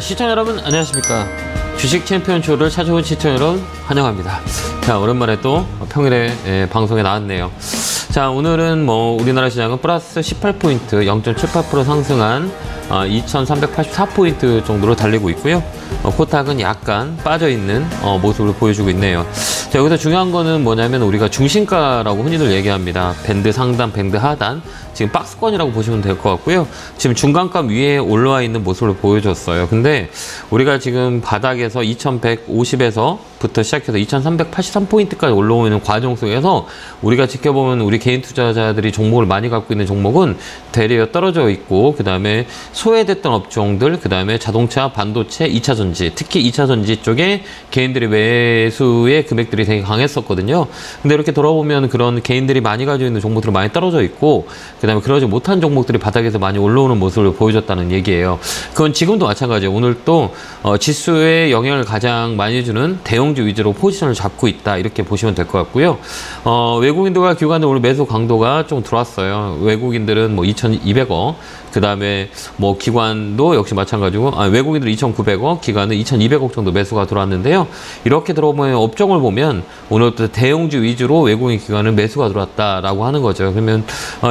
시청자 여러분 안녕하십니까. 주식 챔피언쇼를 찾아온 시청자 여러분 환영합니다. 자, 오랜만에 또 평일에 방송에 나왔네요. 자, 오늘은 우리나라 시장은 플러스 18포인트 0.78% 상승한 2384포인트 정도로 달리고 있고요. 코스닥은 약간 빠져있는 모습을 보여주고 있네요. 자, 여기서 중요한 거는 뭐냐면 우리가 중심가라고 흔히들 얘기합니다. 밴드 상단, 밴드 하단. 지금 박스권이라고 보시면 될 것 같고요. 지금 중간값 위에 올라와 있는 모습을 보여줬어요. 근데 우리가 지금 바닥에서 2150에서 부터 시작해서 2383포인트까지 올라오는 과정 속에서 우리가 지켜보면 우리 개인 투자자들이 종목을 많이 갖고 있는 종목은 대려 떨어져 있고, 그 다음에 소외됐던 업종들, 그 다음에 자동차, 반도체, 2차전지, 특히 2차전지 쪽에 개인들의 매수의 금액들이 되게 강했었거든요. 근데 이렇게 돌아보면 그런 개인들이 많이 가지고 있는 종목들이 많이 떨어져 있고, 그 다음에 그러지 못한 종목들이 바닥에서 많이 올라오는 모습을 보여줬다는 얘기예요. 그건 지금도 마찬가지예요. 오늘 또 지수에 영향을 가장 많이 주는 대형주 위주로 포지션을 잡고 있다, 이렇게 보시면 될 것 같고요. 외국인들과 기관들 오늘 매수 강도가 좀 들어왔어요. 외국인들은 2200억, 그 다음에 기관도 역시 마찬가지고, 외국인들은 2900억, 기관은 2200억 정도 매수가 들어왔는데요. 이렇게 들어보면 업종을 보면 오늘부터 대형주 위주로 외국인 기관은 매수가 들어왔다라고 하는 거죠. 그러면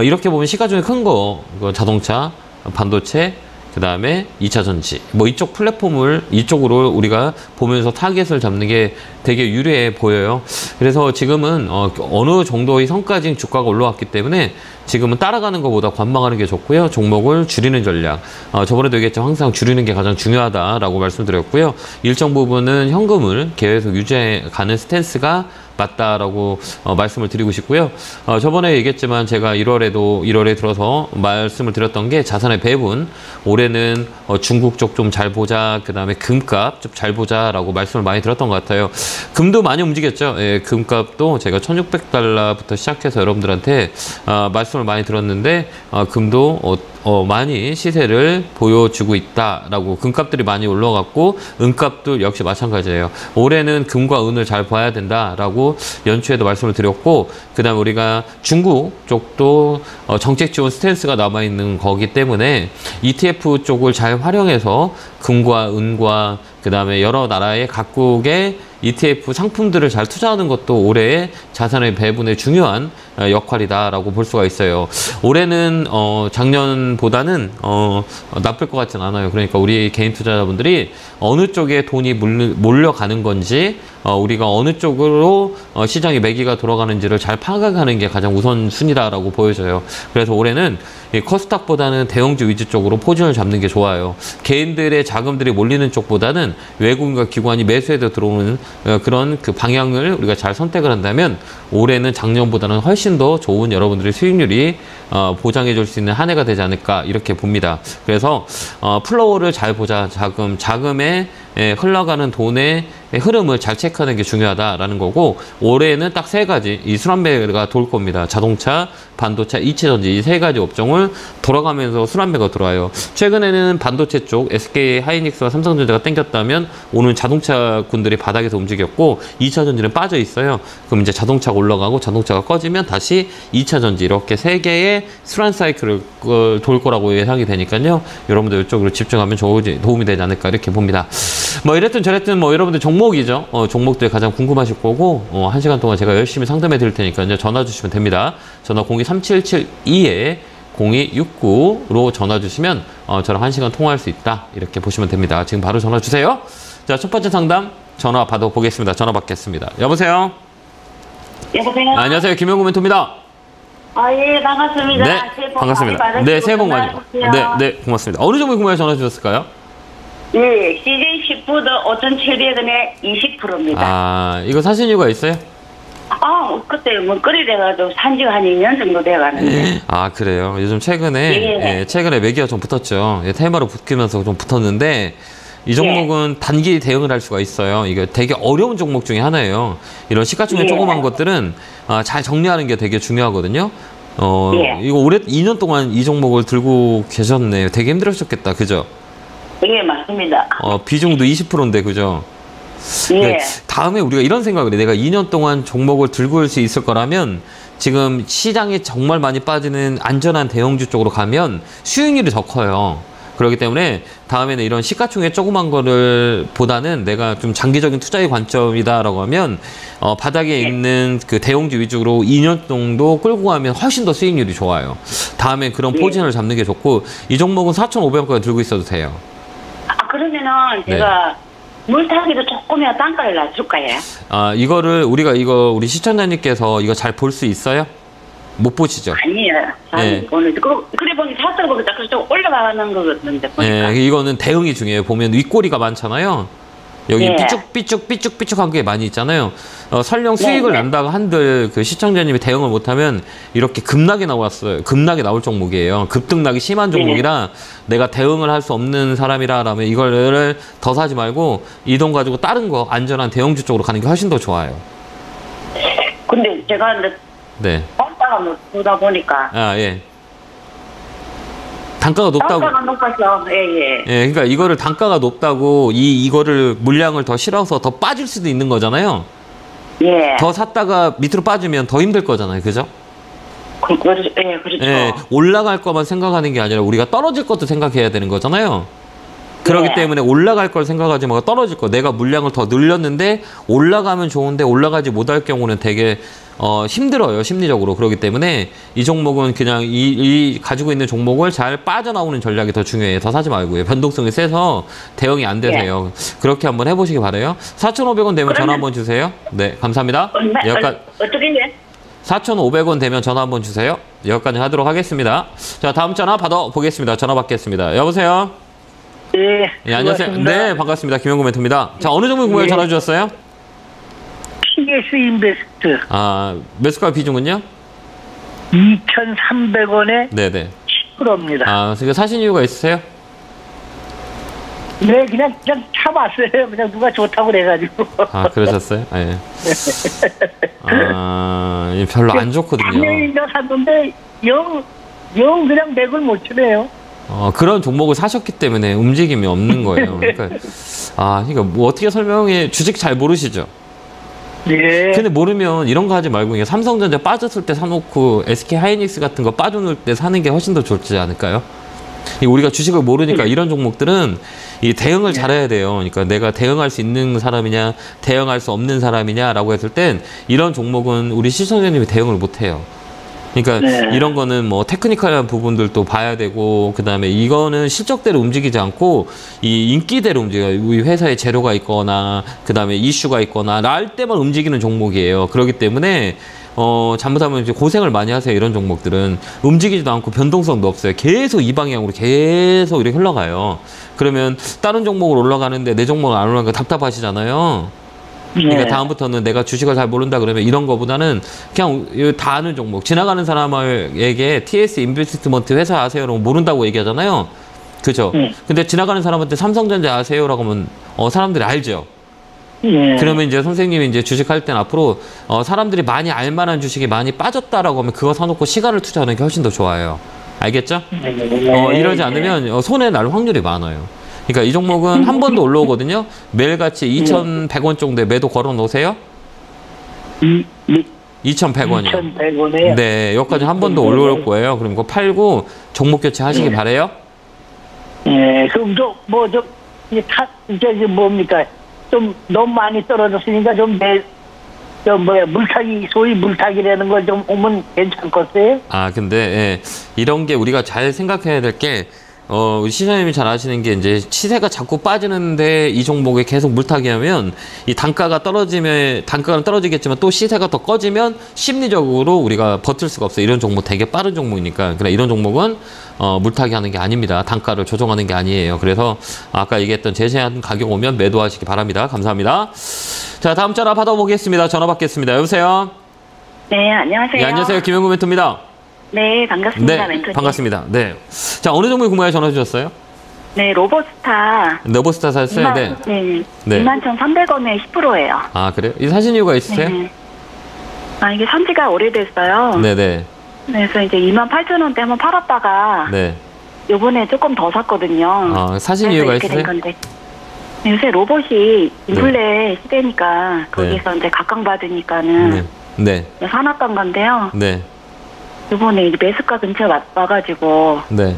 이렇게 보면 시가총액 큰 거, 자동차, 반도체, 그 다음에 2차전지, 이쪽 플랫폼을 이쪽으로 우리가 보면서 타겟을 잡는 게 되게 유리해 보여요. 그래서 지금은 어느 정도의 선까지 주가가 올라왔기 때문에 지금은 따라가는 것보다 관망하는 게 좋고요. 종목을 줄이는 전략, 저번에도 얘기했지만 항상 줄이는 게 가장 중요하다라고 말씀드렸고요. 일정 부분은 현금을 계속 유지해가는 스탠스가 맞다라고 말씀을 드리고 싶고요. 저번에 얘기했지만 제가 1월에 들어서 말씀을 드렸던 게 자산의 배분, 올해는 중국 쪽 좀 잘 보자, 그 다음에 금값 좀 잘 보자라고 말씀을 많이 드렸던 것 같아요. 금도 많이 움직였죠. 예, 금값도 제가 1600달러부터 시작해서 여러분들한테 말씀을 많이 들었는데, 금도 많이 시세를 보여주고 있다라고, 금값들이 많이 올라갔고 은값도 역시 마찬가지예요. 올해는 금과 은을 잘 봐야 된다라고 연초에도 말씀을 드렸고, 그 다음에 우리가 중국 쪽도 정책 지원 스탠스가 남아있는 거기 때문에 ETF 쪽을 잘 활용해서 금과 은과 그 다음에 여러 나라의 각국의 ETF 상품들을 잘 투자하는 것도 올해의 자산의 배분의 중요한 역할이다라고 볼 수가 있어요. 올해는 작년보다는 나쁠 것 같진 않아요. 그러니까 우리 개인 투자자분들이 어느 쪽에 돈이 몰려가는 건지, 우리가 어느 쪽으로 시장의 매기가 돌아가는지를 잘 파악하는 게 가장 우선순위다라고 보여져요. 그래서 올해는 코스닥보다는 대형주 위주 쪽으로 포진을 잡는 게 좋아요. 개인들의 자금들이 몰리는 쪽보다는 외국인과 기관이 매수해서 들어오는 그런 그 방향을 우리가 잘 선택을 한다면 올해는 작년보다는 훨씬 더 좋은 여러분들의 수익률이 보장해 줄 수 있는 한 해가 되지 않을까, 이렇게 봅니다. 그래서 플로우를 잘 보자. 자금에 흘러가는 돈의 흐름을 잘 체크하는 게 중요하다라는 거고, 올해는 딱 세 가지 이 순환매가 돌 겁니다. 자동차, 반도체, 2차전지, 이 세 가지 업종을 돌아가면서 순환매가 들어와요. 최근에는 반도체 쪽 SK 하이닉스와 삼성전자가 땡겼다면 오늘 자동차 군들이 바닥에서 움직였고, 2차전지는 빠져 있어요. 그럼 이제 자동차가 올라가고 자동차가 꺼지면 다시 2차전지, 이렇게 세 개의 순환 사이클을 돌 거라고 예상이 되니까요. 여러분들 이쪽으로 집중하면 도움이 되지 않을까, 이렇게 봅니다. 이랬든 저랬든 여러분들 종목이죠. 종목들 가장 궁금하실 거고, 1시간 동안 제가 열심히 상담해 드릴 테니까요. 전화 주시면 됩니다. 전화 023772에 0269로 전화 주시면 저랑 1시간 통화할 수 있다, 이렇게 보시면 됩니다. 지금 바로 전화 주세요. 자, 첫 번째 상담 전화 받아보겠습니다. 전화 받겠습니다. 여보세요? 여보세요? 안녕하세요. 김영구 멘토입니다. 예, 반갑습니다. 네, 반갑습니다. 네, 새해 복 많이 받으세요. 네, 고맙습니다. 어느 종목이 궁금해 전화 주셨을까요? 예, CJ 10푸드 5,700원에 20%입니다. 이거 사신 이유가 있어요? 그때 끓이래가지고 산지가 한 2년 정도 돼가는데. 그래요. 요즘 최근에 최근에 매기가 좀 붙었죠. 테마로 붙으면서 좀 붙었는데, 이 종목은 단기 대응을 할 수가 있어요. 이게 되게 어려운 종목 중에 하나예요. 이런 시가총액 조그만 것들은 잘 정리하는 게 되게 중요하거든요. 이거 올해 2년 동안 이 종목을 들고 계셨네요. 되게 힘들으셨겠다, 그죠? 예, 맞습니다. 비중도 20%인데, 그죠? 예. 다음에 우리가 이런 생각을 해. 내가 2년 동안 종목을 들고 올 수 있을 거라면 지금 시장에 정말 많이 빠지는 안전한 대형주 쪽으로 가면 수익률이 더 커요. 그렇기 때문에 다음에는 이런 시가총액 조그만 거를 보다는 내가 좀 장기적인 투자의 관점이다라고 하면 바닥에 있는 그 대형주 위주로 2년 정도 끌고 가면 훨씬 더 수익률이 좋아요. 다음에 그런 포지션을 잡는 게 좋고 이 종목은 4,500원까지 들고 있어도 돼요. 그러면은 제가 물타기도 조금이라도 단가를 낮출까요? 이거를 우리 시청자님께서 이거 잘 볼 수 있어요? 못 보시죠? 아니에요. 네. 그래 보니 살짝 보니까 좀 올라가는 거 같은데 보니까. 네, 이거는 대응이 중요해요. 보면 윗꼬리가 많잖아요. 여기 네. 삐쭉삐쭉한 게 많이 있잖아요. 설령 수익을 네. 난다고 한들 그 시청자님이 대응을 못하면 이렇게 급락이 나왔어요. 급락이 나올 종목이에요. 급등락이 심한 종목이라 내가 대응을 할 수 없는 사람이라면 이걸 더 사지 말고 이 돈 가지고 다른 거 안전한 대형주 쪽으로 가는 게 훨씬 더 좋아요. 근데 제가 네. 단가가 높다 보니까. 예. 단가가 높다고. 단가가 높아서 예. 그러니까 이거를 단가가 높다고 이거를 물량을 더 실어서 더 빠질 수도 있는 거잖아요. 예. 더 샀다가 밑으로 빠지면 더 힘들 거잖아요. 그죠? 그렇죠. 올라갈 것만 생각하는 게 아니라 우리가 떨어질 것도 생각해야 되는 거잖아요. 그렇기 때문에 올라갈 걸 생각하지 말고 떨어질 거. 내가 물량을 더 늘렸는데 올라가면 좋은데 올라가지 못할 경우는 되게 힘들어요. 심리적으로. 그렇기 때문에 이 종목은 그냥 이 가지고 있는 종목을 잘 빠져나오는 전략이 더 중요해요. 더 사지 말고요. 변동성이 세서 대응이 안 되세요. 그렇게 한번 해보시기 바라요. 4,500원 되면 전화 한번 주세요. 네, 감사합니다. 여기까지. 어떻게 해? 4,500원 되면 전화 한번 주세요. 여기까지 하도록 하겠습니다. 자, 다음 전화 받아보겠습니다. 전화 받겠습니다. 여보세요? 네, 안녕하세요. 네, 반갑습니다. 김영구 멘토입니다. 자, 어느 종목 구매에 전화 주셨어요? PS 인베스트 매수가 비중은요? 2,300원에 네네. 10%입니다. 그러니까 사신 이유가 있으세요? 네, 그냥 참았어요. 그냥 누가 좋다고 그래가지고. 그러셨어요? 예. 별로 안 좋거든요. 당연히 샀는데 영 그냥 맥을 못 추네요. 그런 종목을 사셨기 때문에 움직임이 없는 거예요. 그러니까 뭐 어떻게 설명해, 주식 잘 모르시죠? 예. 근데 모르면 이런 거 하지 말고 그냥 삼성전자 빠졌을 때 사놓고 SK 하이닉스 같은 거 빠져놓을 때 사는 게 훨씬 더 좋지 않을까요? 우리가 주식을 모르니까 이런 종목들은 이 대응을 잘해야 돼요. 그러니까 내가 대응할 수 있는 사람이냐, 대응할 수 없는 사람이냐라고 했을 땐 이런 종목은 우리 시청자님이 대응을 못해요. 그러니까 이런 거는 뭐 테크니컬한 부분들도 봐야 되고, 그 다음에 이거는 실적대로 움직이지 않고 이 인기대로 움직여요. 우리 회사에 재료가 있거나 그 다음에 이슈가 있거나 날 때만 움직이는 종목이에요. 그렇기 때문에 잘못하면 이제 고생을 많이 하세요. 이런 종목들은 움직이지도 않고 변동성도 없어요. 계속 이 방향으로 계속 이렇게 흘러가요. 그러면 다른 종목으로 올라가는데 내 종목은 안 올라가니까 답답하시잖아요. 그러니까 다음부터는 내가 주식을 잘 모른다 그러면 이런 거보다는 그냥 다 아는 종목, 지나가는 사람에게 TS 인베스트먼트 회사 아세요라고 모른다고 얘기하잖아요. 그죠? 근데 지나가는 사람한테 삼성전자 아세요라고 하면 사람들이 알죠. 그러면 이제 선생님이 이제 주식할 땐 앞으로 사람들이 많이 알만한 주식이 많이 빠졌다라고 하면 그거 사놓고 시간을 투자하는 게 훨씬 더 좋아요. 알겠죠? 이러지 않으면 손해 날 확률이 많아요. 그러니까 이 종목은 한 번 더 올라오거든요. 매일같이 2,100원 정도에 매도 걸어 놓으세요. 2,100원이요. 2,100원에. 네, 여기까지 한 번 더 올라올 거예요. 그럼 이거 팔고 종목 교체 하시기 바래요. 그럼 이제 뭡니까? 좀 너무 많이 떨어졌으니까 소위 물타기라는 걸 좀 오면 괜찮겠어요? 근데 이런 게 우리가 잘 생각해야 될 게 우리 시장님이 잘 아시는 게 이제 시세가 자꾸 빠지는데 이 종목에 계속 물타기 하면 이 단가는 떨어지겠지만 또 시세가 더 꺼지면 심리적으로 우리가 버틸 수가 없어요. 이런 종목 되게 빠른 종목이니까. 그래, 이런 종목은 물타기 하는 게 아닙니다. 단가를 조정하는 게 아니에요. 그래서 아까 얘기했던 제시한 가격 오면 매도하시기 바랍니다. 감사합니다. 자, 다음 전화 받아보겠습니다. 전화 받겠습니다. 여보세요? 네, 안녕하세요. 네, 안녕하세요. 김영구 멘토입니다. 네, 반갑습니다. 네, 멘토님. 반갑습니다. 네. 자, 어느 종목 구매에 전화 주셨어요? 네, 로버스타. 로버스타 샀어요? 네. 21,300원에 10%예요. 그래요? 이 사신 이유가 있으세요? 네. 이게 산지가 오래됐어요. 네네. 그래서 이제 28,000원대 한번 팔았다가 네. 요번에 조금 더 샀거든요. 사신 이유가 이렇게 있으세요? 된 건데. 요새 로봇이 인플레 시대니까 거기서 이제 각광받으니까는 사놨던 건데요. 네. 이번에 이제 매수가 근처에 와가지고 네.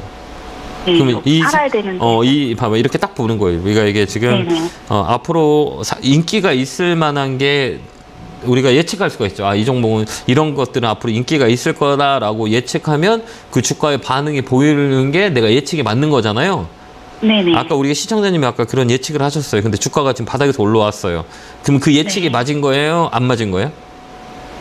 그러면 살아야 되는데. 이 봐봐 이렇게 딱 보는 거예요. 우리가 이게 지금 네네. 앞으로 인기가 있을 만한 게 우리가 예측할 수가 있죠. 아, 이 종목은 이런 것들은 앞으로 인기가 있을 거다라고 예측하면 그 주가의 반응이 보이는 게 내가 예측이 맞는 거잖아요. 네네. 아까 우리가 시청자님이 아까 그런 예측을 하셨어요. 근데 주가가 지금 바닥에서 올라왔어요. 그럼 그 예측이 네. 맞은 거예요? 안 맞은 거예요?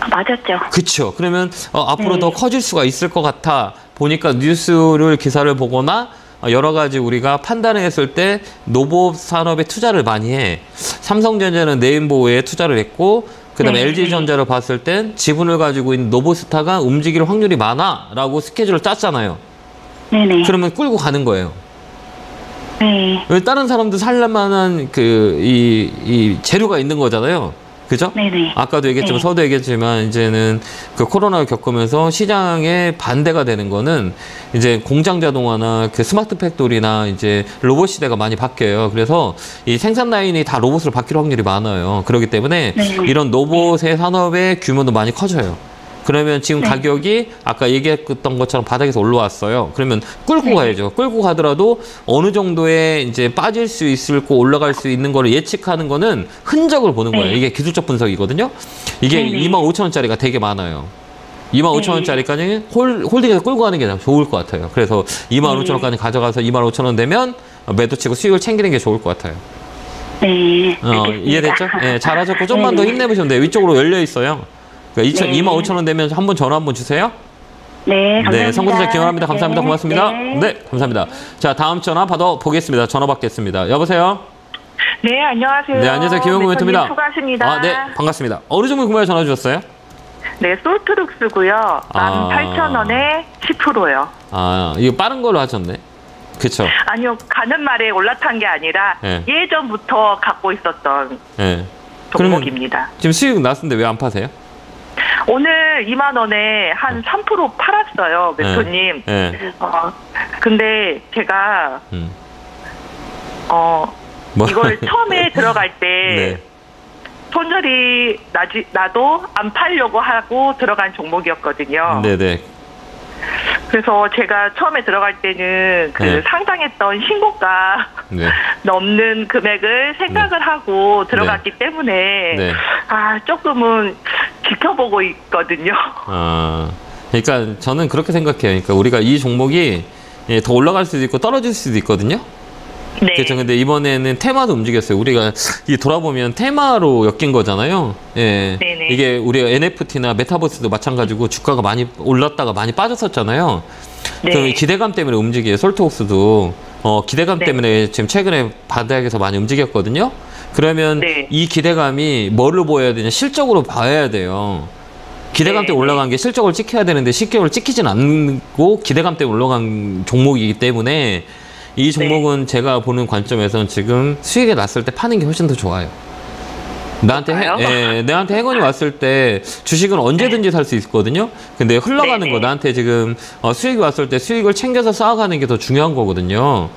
맞았죠. 그렇죠. 그러면 앞으로 네. 더 커질 수가 있을 것 같아 보니까 뉴스를 기사를 보거나 여러 가지 우리가 판단을 했을 때 노보 산업에 투자를 많이 해. 삼성전자는 네임보에 투자를 했고 그다음에 네. LG전자를 봤을 땐 지분을 가지고 있는 노보스타가 움직일 확률이 많아라고 스케줄을 짰잖아요. 네네. 그러면 끌고 가는 거예요. 네. 왜 다른 사람도 살릴 만한 이 재료가 있는 거잖아요. 그죠? 네네. 아까도 얘기했지만 네. 서도 얘기했지만 이제는 그 코로나를 겪으면서 시장에 반대가 되는 거는 이제 공장 자동화나 그 스마트 팩토리나 이제 로봇 시대가 많이 바뀌어요. 그래서 이 생산 라인이 다 로봇으로 바뀔 확률이 많아요. 그렇기 때문에 네. 이런 로봇의 산업의 규모도 많이 커져요. 그러면 지금 네. 가격이 아까 얘기했던 것처럼 바닥에서 올라왔어요. 그러면 끌고 네. 가야죠. 끌고 가더라도 어느 정도의 이제 빠질 수 있을 거 올라갈 수 있는 거를 예측하는 거는 흔적을 보는 거예요. 네. 이게 기술적 분석이거든요. 이게 네네. 25,000원짜리가 되게 많아요. 25,000원짜리까지 홀딩해서 끌고 가는 게 좋을 것 같아요. 그래서 25,000원까지 가져가서 25,000원 되면 매도 치고 수익을 챙기는 게 좋을 것 같아요. 네. 이해됐죠? 네, 잘하셨고 좀만 더 힘내보시면 돼요. 위쪽으로 열려 있어요. 그러니까 네. 25,000원 되면 한번 전화 한번 주세요. 네, 감사합니다. 네, 선거투자 기원합니다. 감사합니다. 네, 고맙습니다. 네. 네, 감사합니다. 자, 다음 전화 받아보겠습니다. 전화 받겠습니다. 여보세요? 네, 안녕하세요. 네, 안녕하세요. 김영구 멘토입니다. 수고하십니다. 아, 네, 반갑습니다. 어느 종목 구매에 전화 주셨어요? 네, 솔트룩스고요. 18,000원에 10%요. 아, 이거 빠른 걸로 하셨네. 그쵸? 아니요, 가는 말에 올라탄 게 아니라 네. 예전부터 갖고 있었던 네. 종목입니다. 지금 수익 났는데 왜 안 파세요? 오늘 2만 원에 한 3% 팔았어요, 멘토님. 네. 근데 제가 음. 이걸 처음에 들어갈 때 네. 손절이 나도 안 팔려고 하고 들어간 종목이었거든요. 네네. 그래서 제가 처음에 들어갈 때는 그 네. 상장했던 신고가 네. 넘는 금액을 생각을 하고 들어갔기 때문에 네. 조금은 지켜보고 있거든요. 그러니까 저는 그렇게 생각해요. 그러니까 우리가 이 종목이 더 올라갈 수도 있고 떨어질 수도 있거든요. 네. 그렇죠. 근데 이번에는 테마도 움직였어요. 우리가 이 돌아보면 테마로 엮인 거잖아요. 예. 네네. 이게 우리가 NFT나 메타버스도 마찬가지고 주가가 많이 올랐다가 많이 빠졌었잖아요. 네. 그럼 기대감 때문에 움직여요. 솔트웍스도 기대감 네. 때문에 지금 최근에 바닥에서 많이 움직였거든요. 그러면 네. 이 기대감이 뭘로 보여야 되냐? 실적으로 봐야 돼요. 기대감 네. 때문에 올라간 게 실적을 찍혀야 되는데 실적을 찍히진 않고 기대감 때문에 올라간 종목이기 때문에 이 종목은 제가 보는 관점에서는 지금 수익이 났을 때 파는 게 훨씬 더 좋아요. 나한테 내한테 행운이 왔을 때 주식은 언제든지 살 수 있거든요. 근데 흘러가는 네네. 거 나한테 지금 수익이 왔을 때 수익을 챙겨서 쌓아가는 게 더 중요한 거거든요.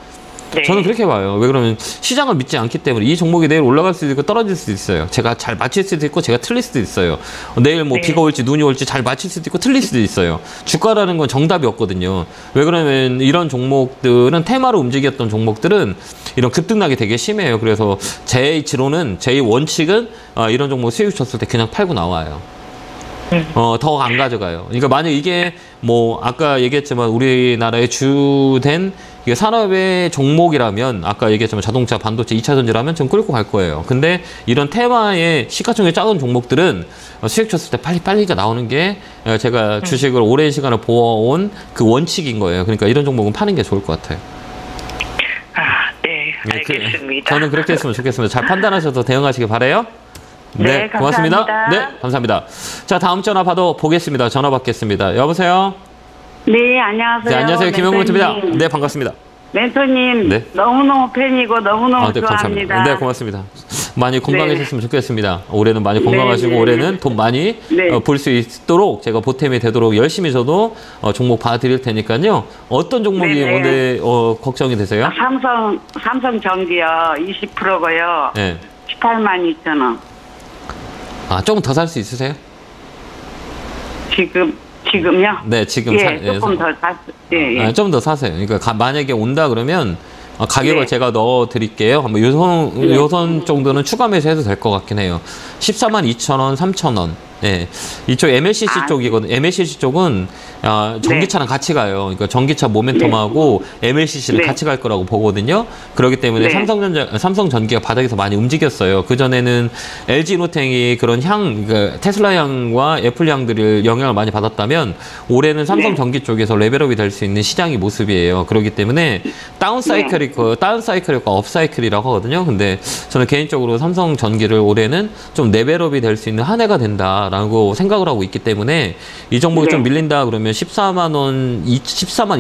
네. 저는 그렇게 봐요. 왜 그러면 시장을 믿지 않기 때문에 이 종목이 내일 올라갈 수도 있고 떨어질 수도 있어요. 제가 잘 맞힐 수도 있고 제가 틀릴 수도 있어요. 내일 뭐 네. 비가 올지 눈이 올지 잘 맞힐 수도 있고 틀릴 수도 있어요. 주가라는 건 정답이 없거든요. 왜 그러면 이런 종목들은 테마로 움직였던 종목들은 이런 급등락이 되게 심해요. 그래서 제 지론은 제 원칙은 이런 종목 수익 줬을 때 그냥 팔고 나와요. 더 안 가져가요. 그러니까 만약 이게 뭐 아까 얘기했지만 우리나라의 주된 이게 산업의 종목이라면 아까 얘기했지만 자동차, 반도체, 2차 전지라면 좀 끌고 갈 거예요. 근데 이런 테마의 시가총액 작은 종목들은 수익 줬을 때 빨리가 나오는 게 제가 주식을 오랜 시간을 보아온 그 원칙인 거예요. 그러니까 이런 종목은 파는 게 좋을 것 같아요. 네, 알겠습니다. 저는 그렇게 했으면 좋겠습니다. 잘 판단하셔서 대응하시길 바라요. 네, 고맙습니다. 감사합니다. 네, 감사합니다. 자, 다음 전화 보겠습니다. 전화 받겠습니다. 여보세요? 네, 안녕하세요. 네, 안녕하세요. 김영구 멘토입니다. 멘토님. 네, 반갑습니다. 멘토님, 네. 너무너무 팬이고 너무너무 네, 좋아합니다. 감사합니다. 네, 고맙습니다. 많이 건강해졌으면 좋겠습니다. 올해는 많이 네, 건강하시고 네. 올해는 돈 많이 네. 벌 수 있도록 제가 보탬이 되도록 열심히 저도 종목 봐드릴 테니까요. 어떤 종목이 네, 네. 오늘 걱정이 되세요? 삼성전기요, 20%고요. 네. 182,000원. 조금 더 살 수 있으세요? 지금 지금요? 네, 지금 예, 조금 더 샀. 예, 예. 좀 더 사세요. 그러니까 만약에 온다 그러면 가격을 네. 제가 넣어 드릴게요. 한번 요선 정도는 추가 매수해도 될 것 같긴 해요. 142,000원, 3,000원. 예. 이쪽 MLCC 쪽이거든요. MLCC 쪽은 전기차랑 같이 가요. 그러니까 전기차 모멘텀하고 MLCC를 네. 같이 갈 거라고 보거든요. 그렇기 때문에 네. 삼성전기가 바닥에서 많이 움직였어요. 그전에는 LG노텍이 그런 그러니까 테슬라 향과 애플 향들을 영향을 많이 받았다면 올해는 삼성전기 쪽에서 레벨업이 될 수 있는 시장의 모습이에요. 그렇기 때문에 다운사이클이고 업사이클이라고 하거든요. 근데 저는 개인적으로 삼성전기를 올해는 좀 레벨업이 될 수 있는 한 해가 된다라고 생각을 하고 있기 때문에 이 종목이 네. 좀 밀린다 그러면 14만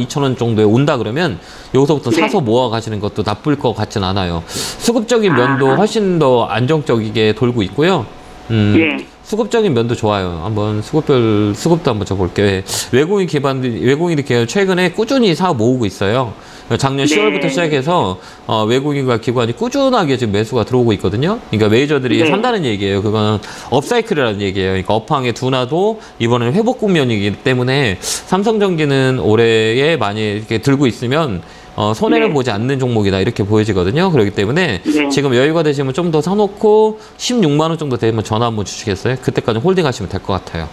2천 원 정도에 온다 그러면 여기서부터 네. 사서 모아 가시는 것도 나쁠 것 같진 않아요. 수급적인 면도 훨씬 더 안정적이게 돌고 있고요. 예. 수급적인 면도 좋아요. 한번 수급도 한번 줘볼게요. 외국인이 최근에 꾸준히 사 모으고 있어요. 작년 네. 10월부터 시작해서 외국인과 기관이 꾸준하게 지금 매수가 들어오고 있거든요. 그러니까 메이저들이 네. 산다는 얘기예요. 그건 업사이클이라는 얘기예요. 그러니까 업황의 둔화도 이번에는 회복 국면이기 때문에 삼성전기는 올해에 많이 이렇게 들고 있으면 손해를 네. 보지 않는 종목이다 이렇게 보여지거든요. 그렇기 때문에 네. 지금 여유가 되시면 좀 더 사놓고 16만 원 정도 되면 전화 한번 주시겠어요? 그때까지 홀딩하시면 될 것 같아요.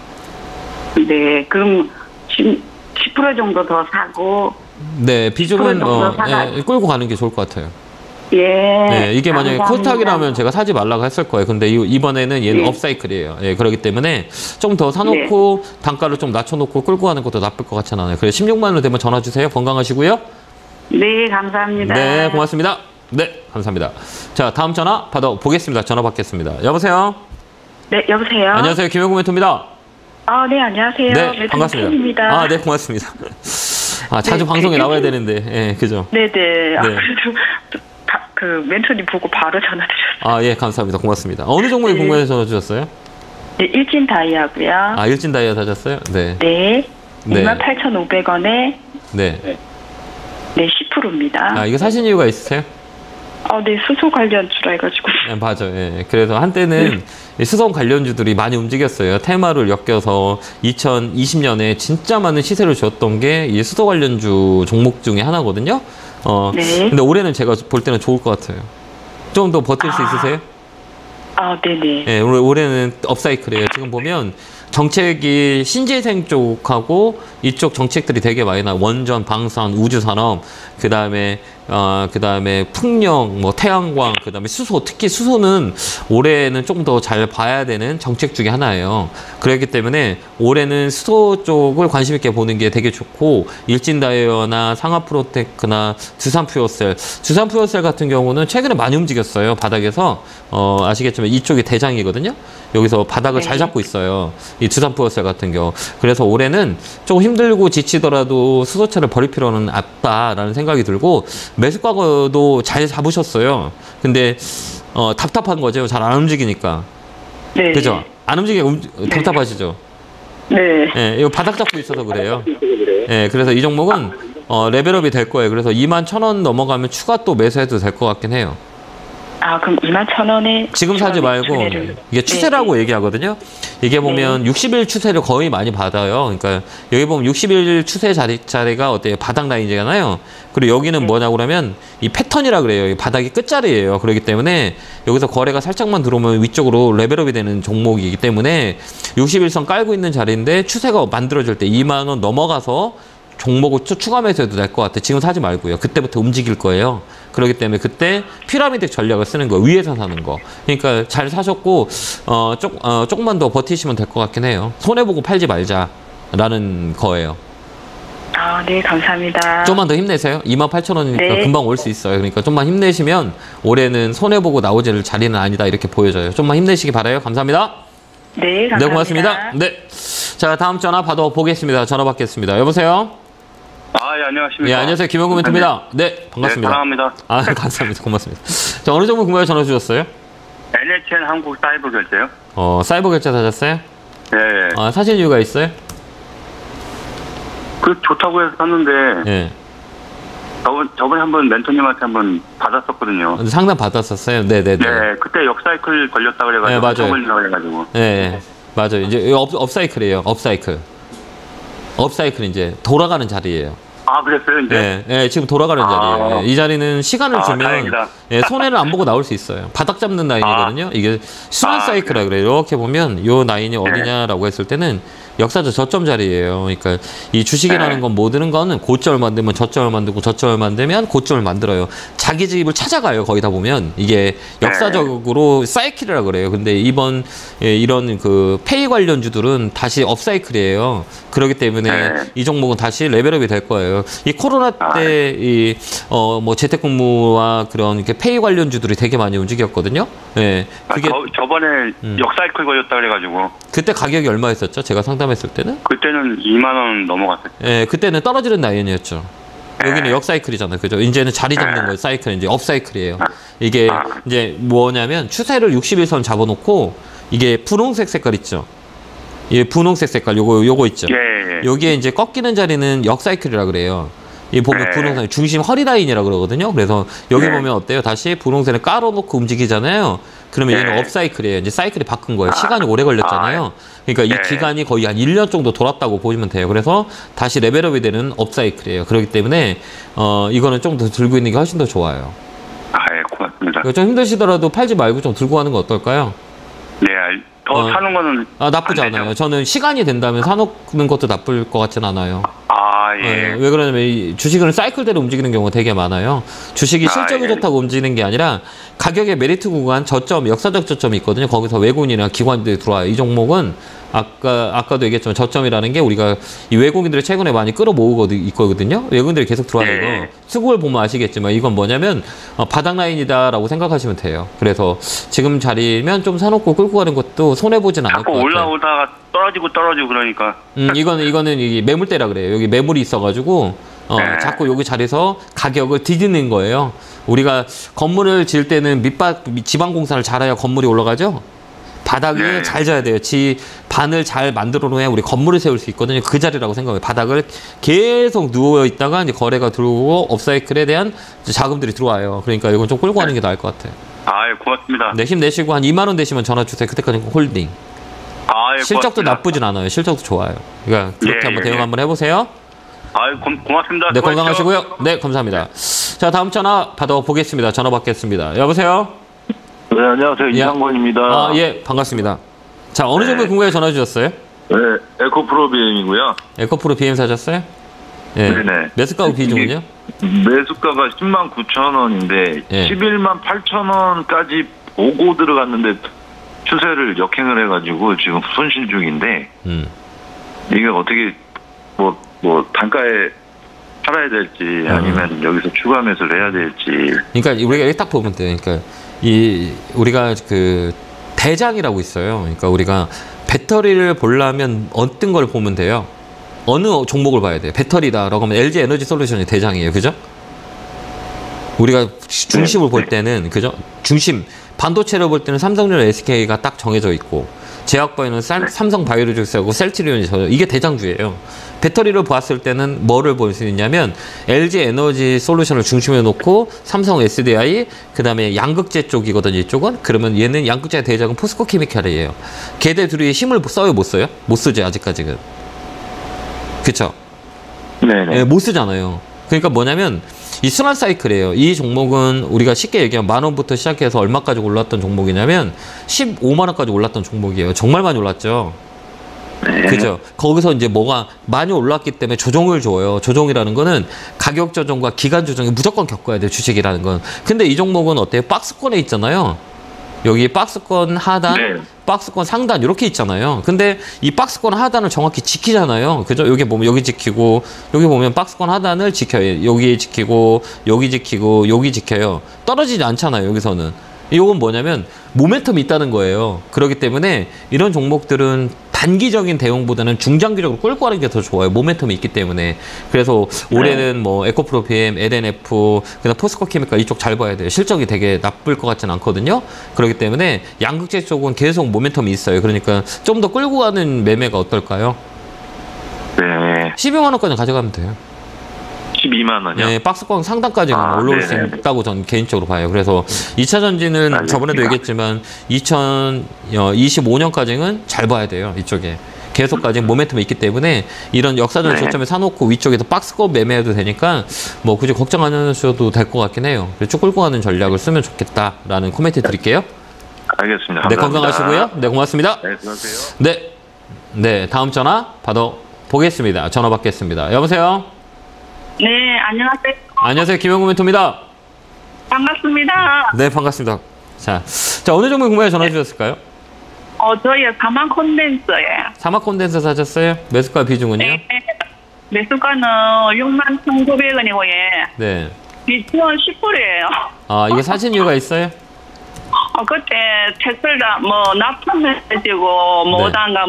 네, 그럼 10% 정도 더 사고. 네, 비중은 10% 정도 끌고 가는 게 좋을 것 같아요. 예. 네, 이게 만약에 감사합니다. 코스닥이라면 제가 사지 말라고 했을 거예요. 근데 이번에는 얘는 네. 업사이클이에요. 예, 그렇기 때문에 좀 더 사놓고 단가를 좀 낮춰놓고 끌고 가는 것도 나쁠 것 같지는 않아요. 그래서 16만 원 되면 전화 주세요. 건강하시고요. 네, 감사합니다. 네, 고맙습니다. 네, 감사합니다. 자, 다음 전화 받아보겠습니다. 전화 받겠습니다. 여보세요? 네, 여보세요. 안녕하세요. 김영구 멘토입니다. 네, 안녕하세요. 네, 반갑습니다. 팬입니다. 네, 고맙습니다. 자주 네, 방송에 나와야 되는데, 예, 그죠? 네네. 네. 그래도 그 멘토님 보고 바로 전화드렸어요. 예, 감사합니다. 고맙습니다. 어느 종목이 네. 궁금해서 전화 주셨어요? 네, 일진 다이아고요. 일진 다이아 사셨어요? 네. 네. 네. 28,500원에 네. 네, 10%입니다. 이거 사신 이유가 있으세요? 네, 수소 관련주라 해가지고. 네, 맞아요. 예. 그래서 한때는 이 수성 관련주들이 많이 움직였어요. 테마를 엮여서 2020년에 진짜 많은 시세를 줬던 게 이 수소 관련주 종목 중에 하나거든요. 네. 근데 올해는 제가 볼 때는 좋을 것 같아요. 좀 더 버틸 수 있으세요? 네네. 예, 올해는 업사이클이에요. 지금 보면 정책이 신재생 쪽하고 이쪽 정책들이 되게 많이 원전, 방산, 우주산업, 그다음에 풍력, 태양광, 그다음에 수소, 특히 수소는 올해는 좀 더 잘 봐야 되는 정책 중에 하나예요. 그렇기 때문에 올해는 수소 쪽을 관심 있게 보는 게 되게 좋고, 일진다이어나 상하프로테크나 두산퓨어셀 같은 경우는 최근에 많이 움직였어요. 바닥에서 아시겠지만 이쪽이 대장이거든요. 여기서 바닥을 잘 잡고 있어요. 이 두산퓨어셀 같은 경우. 그래서 올해는 조금 힘들고 지치더라도 수소차를 버릴 필요는 없다라는 생각이 들고, 매수가도 잘 잡으셨어요. 근데 답답한 거죠. 잘 안 움직이니까. 네. 그죠? 안 움직이면 답답하시죠? 네. 예, 이거 바닥 잡고 있어서 그래요. 예, 그래서 이 종목은 레벨업이 될 거예요. 그래서 21,000원 넘어가면 추가 또 매수해도 될 것 같긴 해요. 그럼 21,000원에 지금 사지 말고 이게 추세라고 네. 얘기하거든요. 이게 보면 60일 추세를 거의 많이 받아요. 그러니까 여기 보면 60일 추세 자리가 어때요? 바닥 라인이잖아요. 그리고 여기는 뭐냐고 그러면 이 패턴이라 그래요. 이 바닥이 끝자리예요. 그렇기 때문에 여기서 거래가 살짝만 들어오면 위쪽으로 레벨업이 되는 종목이기 때문에 60일선 깔고 있는 자리인데 추세가 만들어질 때 2만 원 넘어가서 종목을 추가 매수해도 될 것 같아. 지금 사지 말고요. 그때부터 움직일 거예요. 그렇기 때문에 그때 피라미드 전략을 쓰는 거, 위에서 사는 거. 그러니까 잘 사셨고 조금만 더 버티시면 될 것 같긴 해요. 손해보고 팔지 말자라는 거예요. 네, 감사합니다. 좀만 더 힘내세요. 28,000원이니까 네. 금방 올 수 있어요. 그러니까 좀만 힘내시면 올해는 손해보고 나오질 자리는 아니다 이렇게 보여져요. 좀만 힘내시기 바라요. 감사합니다. 네, 감사합니다. 네, 고맙습니다. 네. 자, 다음 전화 받아보겠습니다. 전화 받겠습니다. 여보세요? 예, 안녕하십니까. 예, 안녕하세요. 김영구 멘토입니다. 네, 반갑습니다. 네, 사랑합니다. 감사합니다. 고맙습니다. 자, 어느 정도 궁금해 전화 주셨어요? NHN 한국 사이버 결제요? 사이버 결제 사셨어요? 예. 사실 이유가 있어요? 좋다고 해서 샀는데, 예. 저번에 한번 멘토님한테 한번 받았었거든요. 상담 받았었어요? 네네네. 네, 그때 역사이클 걸렸다 그래가지고, 네, 맞아요. 걸린다 그래가지고. 네, 맞아요. 이제 업사이클이에요. 업사이클. 업사이클 이제 돌아가는 자리예요. 아, 그랬어요, 이제? 예, 예, 지금 돌아가는 자리예요. 예, 이 자리는 시간을 주면 다행이다. 예, 손해를 안 보고 나올 수 있어요. 바닥 잡는 라인이거든요. 이게 순환 사이클이라 그래요. 이렇게 보면 요 라인이 어디냐라고 했을 때는 역사적 저점 자리예요. 그러니까 이 주식이라는 건 모든 거는 고점을 만들면 저점을 만들고 저점을 만들면 고점을 만들어요. 자기 집을 찾아가요. 거의 다 보면 이게 역사적으로 사이클이라 그래요. 근데 이번 예, 이런 그 페이 관련주들은 다시 업사이클이에요. 그렇기 때문에 이 종목은 다시 레벨업이 될 거예요. 이 코로나 때 이 뭐 재택근무와 그런 이렇게 페이 관련주들이 되게 많이 움직였거든요. 예, 그게 저번에 역사이클 걸렸다 그래가지고. 그때 가격이 얼마였었죠? 제가 상담했을 때는? 그때는 2만원 넘어갔어요. 예, 그때는 떨어지는 라인이었죠. 여기는 역사이클이잖아요. 그죠? 이제는 자리 잡는 거예요. 사이클, 이제 업사이클이에요. 이게 이제 뭐냐면 추세를 61선 잡아놓고 이게 분홍색 색깔 있죠? 이 분홍색 색깔 요거 있죠? 예. 여기에 이제 꺾이는 자리는 역사이클이라 그래요. 이 보면 분홍선 중심 허리 라인이라 그러거든요. 그래서 여기 보면 어때요? 다시 분홍선을 깔아놓고 움직이잖아요. 그러면 얘는 업사이클이에요. 이제 사이클이 바꾼 거예요. 시간이 오래 걸렸잖아요. 그러니까 이 기간이 거의 한 1년 정도 돌았다고 보시면 돼요. 그래서 다시 레벨업이 되는 업사이클이에요. 그렇기 때문에 이거는 좀 더 들고 있는 게 훨씬 더 좋아요. 예, 고맙습니다. 좀 힘드시더라도 팔지 말고 좀 들고 가는 거 어떨까요? 네, 더 사는 거는. 나쁘지 안 되죠? 않아요. 저는 시간이 된다면 사놓는 것도 나쁠 것 같진 않아요. 예. 왜 그러냐면 이 주식은 사이클대로 움직이는 경우가 되게 많아요. 주식이 실적이 좋다고 움직이는 게 아니라 가격의 메리트 구간 저점, 역사적 저점이 있거든요. 거기서 외국인이나 기관들이 들어와요. 이 종목은 아까도 얘기했지만 저점이라는 게 우리가 이 외국인들을 최근에 많이 끌어모으고 있거든요. 외국인들이 계속 들어와요. 이거. 수급을 보면 아시겠지만 이건 뭐냐면 바닥 라인이다라고 생각하시면 돼요. 그래서 지금 자리면 좀 사놓고 끌고 가는 것도 손해보진 않을 것 자꾸 같아요. 올라오다가 떨어지고 그러니까. 이거는 이 매물대라 그래요. 여기 매물이 있어가지고 자꾸 여기 자리에서 가격을 디디는 거예요. 우리가 건물을 지을 때는 지방공사를 잘해야 건물이 올라가죠. 바닥에 잘 져야 돼요. 반을 잘 만들어 놓아야 우리 건물을 세울 수 있거든요. 그 자리라고 생각해요. 바닥을 계속 누워 있다가 이제 거래가 들어오고 업사이클에 대한 자금들이 들어와요. 그러니까 이건 좀 끌고 가는 게 나을 것 같아요. 예, 고맙습니다. 네, 힘내시고 한 2만 원 되시면 전화 주세요. 그때까지 홀딩. 예, 실적도 고맙습니다. 나쁘진 않아요. 실적도 좋아요. 그러니까 그렇게 한번 대응 한번 해보세요. 고맙습니다. 네, 수고하십시오. 건강하시고요. 네, 감사합니다. 자, 다음 전화 받아보겠습니다. 전화 받겠습니다. 여보세요? 네, 안녕하세요. 이상권입니다. 예, 반갑습니다. 자, 어느 정도 궁금해 전화 주셨어요? 네, 에코프로 BM이고요. 에코프로 BM 사셨어요? 예. 네네. 매수가하고 비중은요? 매수가가 10만 9천 원인데 예. 11만 8천 원까지 오고 들어갔는데 추세를 역행을 해가지고 지금 손실 중인데 이게 어떻게 뭐 단가에 팔아야 될지 아니면 여기서 추가 매수를 해야 될지. 그러니까 우리가 이렇게 딱 보면 돼요. 그러니까 우리가 그 대장이라고 있어요. 그러니까 우리가 배터리를 보려면 어떤 걸 보면 돼요. 어느 종목을 봐야 돼요. 배터리다라고 하면 LG 에너지 솔루션이 대장이에요. 그죠? 우리가 중심을 볼 때는 그죠? 중심 반도체를 볼 때는 삼성전자 SK가 딱 정해져 있고 제약바이오는 삼성 바이오로직스하고 셀트리온이 이게 대장주예요. 배터리를 봤을 때는 뭐를 볼 수 있냐면 LG 에너지 솔루션을 중심에 놓고 삼성 SDI 그다음에 양극재 쪽이거든요. 이쪽은 그러면 얘는 양극재 대장은 포스코 케미칼이에요. 걔네 둘이 힘을 써요, 못 써요? 못 쓰죠 아직까지는. 그쵸? 네네. 예, 못 쓰잖아요. 그러니까 뭐냐면 이 순환 사이클이에요. 이 종목은 우리가 쉽게 얘기하면 10,000원부터 시작해서 얼마까지 올랐던 종목이냐면 15만 원까지 올랐던 종목이에요. 정말 많이 올랐죠. 그죠? 거기서 이제 뭐가 많이 올랐기 때문에 조정을 줘요. 조정이라는 거는 가격 조정과 기간 조정이 무조건 겪어야 돼요. 주식이라는 건. 근데 이 종목은 어때요? 박스권에 있잖아요. 여기 박스권 하단, 박스권 상단 이렇게 있잖아요. 근데 이 박스권 하단을 정확히 지키잖아요. 그죠? 여기 보면 여기 지키고 여기 보면 박스권 하단을 지켜요. 여기 지키고 여기 지키고 여기 지켜요. 떨어지지 않잖아요. 여기서는. 이건 뭐냐면 모멘텀이 있다는 거예요. 그렇기 때문에 이런 종목들은 단기적인 대응보다는 중장기적으로 끌고 가는 게 더 좋아요. 모멘텀이 있기 때문에. 그래서 올해는 뭐 에코프로 BM, LNF, 그다음 포스코 케미칼 이쪽 잘 봐야 돼요. 실적이 되게 나쁠 것 같지는 않거든요. 그렇기 때문에 양극재 쪽은 계속 모멘텀이 있어요. 그러니까 좀 더 끌고 가는 매매가 어떨까요? 네. 12만 원까지 가져가면 돼요. 12만 원이요? 네, 박스권 상단까지는 올라올 수 있다고 저는 개인적으로 봐요. 그래서 2차 전지는 저번에도 얘기했지만 2025년까지는 잘 봐야 돼요. 이쪽에. 계속까지 모멘텀이 있기 때문에 이런 역사적인 네. 저점에 사놓고 위쪽에서 박스권 매매해도 되니까 뭐 굳이 걱정 안 하셔도 될 것 같긴 해요. 쭉 끌고 가는 전략을 쓰면 좋겠다라는 코멘트 드릴게요. 알겠습니다. 네, 감사합니다. 건강하시고요. 네, 고맙습니다. 네, 수고하세요. 네. 네, 다음 전화 받아보겠습니다. 전화 받겠습니다. 여보세요? 네, 안녕하세요. 안녕하세요. 김영구 멘토입니다. 반갑습니다. 네, 반갑습니다. 자, 어느 종목 궁금해 전화 주셨을까요? 저희 사망 콘덴서예요. 사막 콘덴서 사셨어요? 매수가 비중은요? 네. 매수가는 61,900원이고, 예. 네. 비중은 10%예요. 아, 이거 사신 이유가 있어요? 그때 테슬라 납품해지고 네. 오단가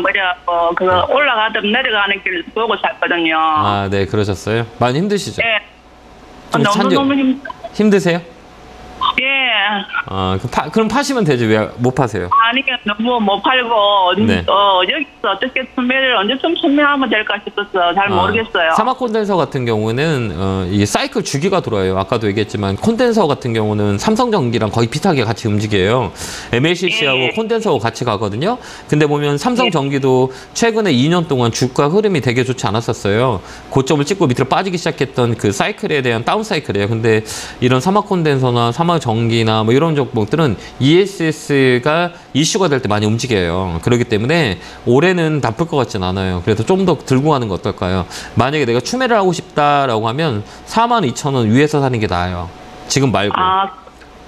그거 올라가든 내려가는 길 보고 샀거든요. 아, 네, 그러셨어요? 많이 힘드시죠? 네. 좀 너무 힘드세요? 예. 아, 그럼 파시면 되지. 왜 못 파세요? 아니 너무 못 팔고 네. 여기서 어떻게 판매를 언제쯤 판매하면 될까 싶어서 잘 모르겠어요. 사막 콘덴서 같은 경우는 이게 사이클 주기가 돌아요. 아까도 얘기했지만 콘덴서 같은 경우는 삼성전기랑 거의 비슷하게 같이 움직여요. MLCC하고 예. 콘덴서하고 같이 가거든요. 근데 보면 삼성전기도 최근에 2년 동안 주가 흐름이 되게 좋지 않았었어요. 고점을 찍고 밑으로 빠지기 시작했던 그 사이클에 대한 다운 사이클이에요. 근데 이런 사막 콘덴서나 사막 전기나 뭐 이런 종목들은 ESS가 이슈가 될 때 많이 움직여요. 그렇기 때문에 올해는 나쁠 것 같진 않아요. 그래서 좀 더 들고 가는 거 어떨까요? 만약에 내가 추매를 하고 싶다라고 하면 42,000원 위에서 사는 게 나아요. 지금 말고.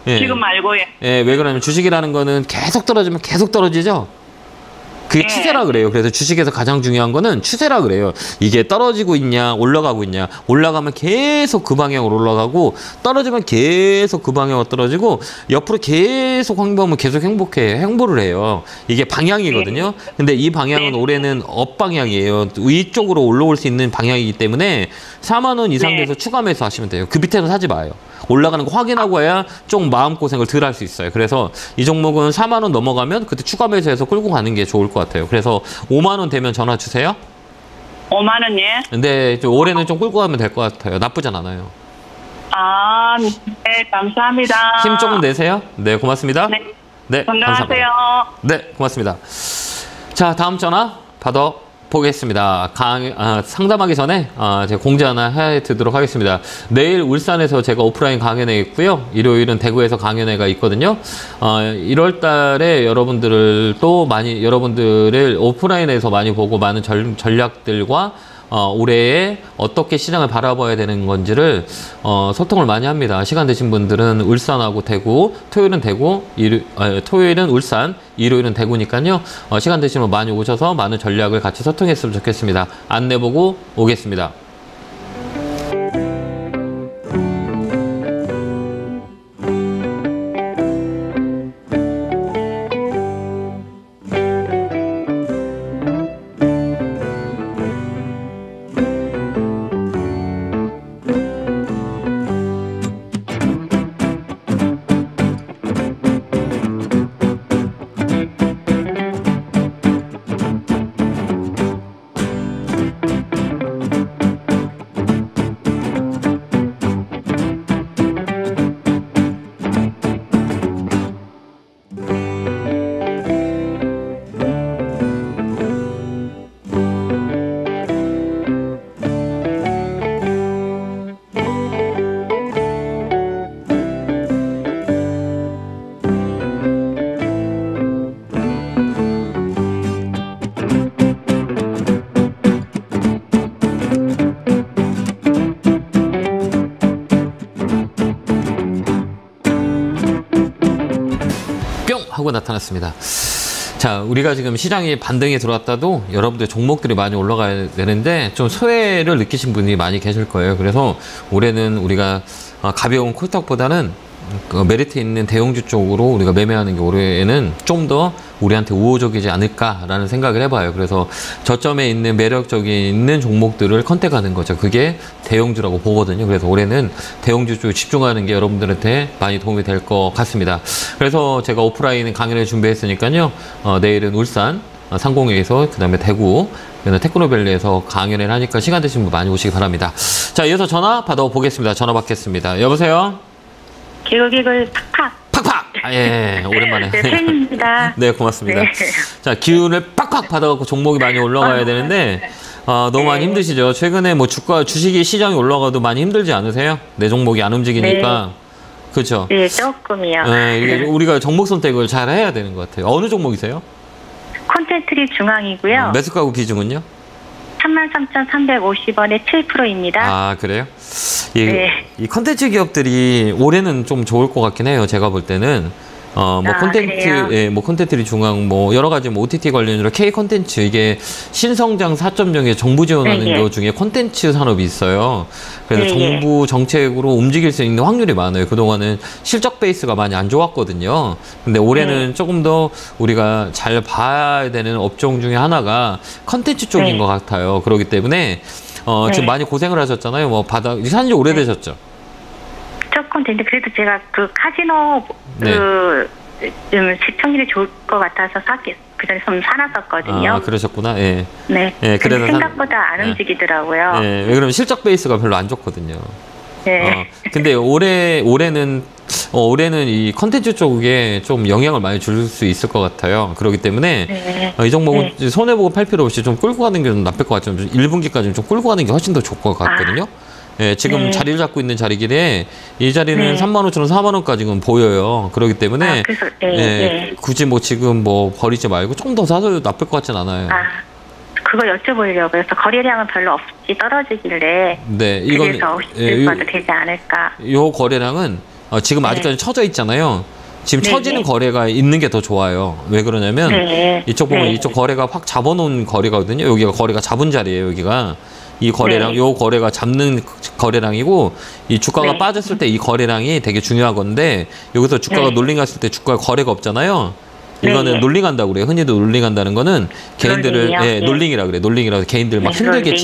예. 지금 말고 예. 예, 왜 그러냐면 주식이라는 거는 계속 떨어지면 계속 떨어지죠? 그게 예. 추세라 그래요. 그래서 주식에서 가장 중요한 거는 추세라 그래요. 이게 떨어지고 있냐, 올라가고 있냐. 올라가면 계속 그 방향으로 올라가고, 떨어지면 계속 그 방향으로 떨어지고, 옆으로 계속 행보하면 계속 행보를 해요. 이게 방향이거든요. 근데 이 방향은 올해는 업 방향이에요. 위쪽으로 올라올 수 있는 방향이기 때문에 4만 원 이상 돼서 추가 매수 하시면 돼요. 그 밑에는 사지 마요. 올라가는 거 확인하고 해야 좀 마음고생을 덜 할 수 있어요. 그래서 이 종목은 4만 원 넘어가면 그때 추가 매수해서 끌고 가는 게 좋을 것 같아요. 그래서 5만 원 되면 전화 주세요. 5만 원 예. 근데 올해는 좀 끌고 가면 될 것 같아요. 나쁘진 않아요. 아, 네, 감사합니다. 힘 조금 내세요. 네, 고맙습니다. 네. 네, 건강하세요. 감사합니다. 네, 고맙습니다. 자, 다음 전화 받아보겠습니다. 상담하기 전에 제가 공지 하나 해드리도록 하겠습니다. 내일 울산에서 제가 오프라인 강연회 있고요. 일요일은 대구에서 강연회가 있거든요. 1월 달에 여러분들을 오프라인에서 많이 보고 많은 전략들과 올해에 어떻게 시장을 바라봐야 되는 건지를 소통을 많이 합니다. 시간 되신 분들은 울산하고 대구, 토요일은 대구, 토요일은 울산, 일요일은 대구니까요. 시간 되시면 많이 오셔서 많은 전략을 같이 소통했으면 좋겠습니다. 안내 보고 오겠습니다. 하고 나타났습니다. 자, 우리가 지금 시장이 반등이 들어왔다도 여러분들 종목들이 많이 올라가야 되는데 좀 소외를 느끼신 분이 많이 계실 거예요. 그래서 올해는 우리가 가벼운 콜탁보다는 메리트 있는 대형주 쪽으로 우리가 매매하는 게 올해에는 좀 더 우리한테 우호적이지 않을까라는 생각을 해봐요. 그래서 저점에 있는 매력적인 종목들을 컨택하는 거죠. 그게 대형주라고 보거든요. 그래서 올해는 대형주 쪽에 집중하는 게 여러분들한테 많이 도움이 될 것 같습니다. 그래서 제가 오프라인 강연을 준비했으니까요. 내일은 울산 상공회에서 그다음에 대구 테크노밸리에서 강연을 하니까 시간 되신 분 많이 오시기 바랍니다. 자, 이어서 전화 받아보겠습니다. 전화 받겠습니다. 여보세요? 기글 팍팍. 팍팍! 아, 예, 오랜만에. 네, 팬입니다. 네, 고맙습니다. 네. 자, 기운을 빡빡 받아갖고 종목이 많이 올라가야 되는데, 너무 많이 힘드시죠? 최근에 뭐 주식이 시장이 올라가도 많이 힘들지 않으세요? 내 종목이 안 움직이니까. 그렇죠? 네, 조금이요. 네, 이게 우리가 종목 선택을 잘 해야 되는 것 같아요. 어느 종목이세요? 콘텐트리 중앙이고요. 매수가구 비중은요? 33,350원에 7%입니다. 아, 그래요? 네. 이 컨텐츠 기업들이 올해는 좀 좋을 것 같긴 해요. 제가 볼 때는. 뭐 콘텐츠, 예, 뭐 콘텐츠리 중앙, 뭐 여러 가지 뭐 OTT 관련으로 K 콘텐츠 이게 신성장 4.0에 정부 지원하는 것 중에 콘텐츠 산업이 있어요. 그래서 정부 정책으로 움직일 수 있는 확률이 많아요. 그동안은 실적 베이스가 많이 안 좋았거든요. 근데 올해는 조금 더 우리가 잘 봐야 되는 업종 중에 하나가 콘텐츠 쪽인 것 같아요. 그렇기 때문에 지금 많이 고생을 하셨잖아요. 뭐 산지 오래되셨죠? 조금 됐는데 그래도 제가 그 카지노 좀 시청률이 좋을 것 같아서 그 전에 좀 사놨었거든요. 아, 그러셨구나. 예. 네. 예, 그래서 생각보다 안 움직이더라고요. 예, 왜 그러면 실적 베이스가 별로 안 좋거든요. 네. 근데 올해는 이 컨텐츠 쪽에 좀 영향을 많이 줄 수 있을 것 같아요. 그렇기 때문에 이 종목은 손해보고 팔 필요 없이 좀 끌고 가는 게 좀 나쁠 것 같아요. 1분기까지는 좀 끌고 가는 게 훨씬 더 좋을 것 같거든요. 예, 지금 자리를 잡고 있는 자리길래 이 자리는 35,000원, 4만원까지는 보여요. 그렇기 때문에 굳이 뭐 지금 뭐 버리지 말고 좀 더 사서 나쁠 것 같진 않아요. 그거 여쭤보려고요. 그래서 거래량은 별로 없이 떨어지길래 그래서 없어도 되지 않을까. 요 거래량은 지금 아직까지 쳐져 있잖아요. 지금 쳐지는 거래가 있는 게 더 좋아요. 왜 그러냐면 이쪽 보면 이쪽 거래가 확 잡아놓은 거래거든요. 여기가 거래가 잡은 자리예요. 여기가. 이 거래량, 요 거래가 잡는 거래량이고, 이 주가가 빠졌을 때 이 거래량이 되게 중요한 건데, 여기서 주가가 놀링 갔을 때 주가가 거래가 없잖아요. 이거는 놀링한다고 그래요. 흔히도 놀링한다는 거는 개인들을 놀링이라 그래. 놀링이라고 개인들 막 힘들게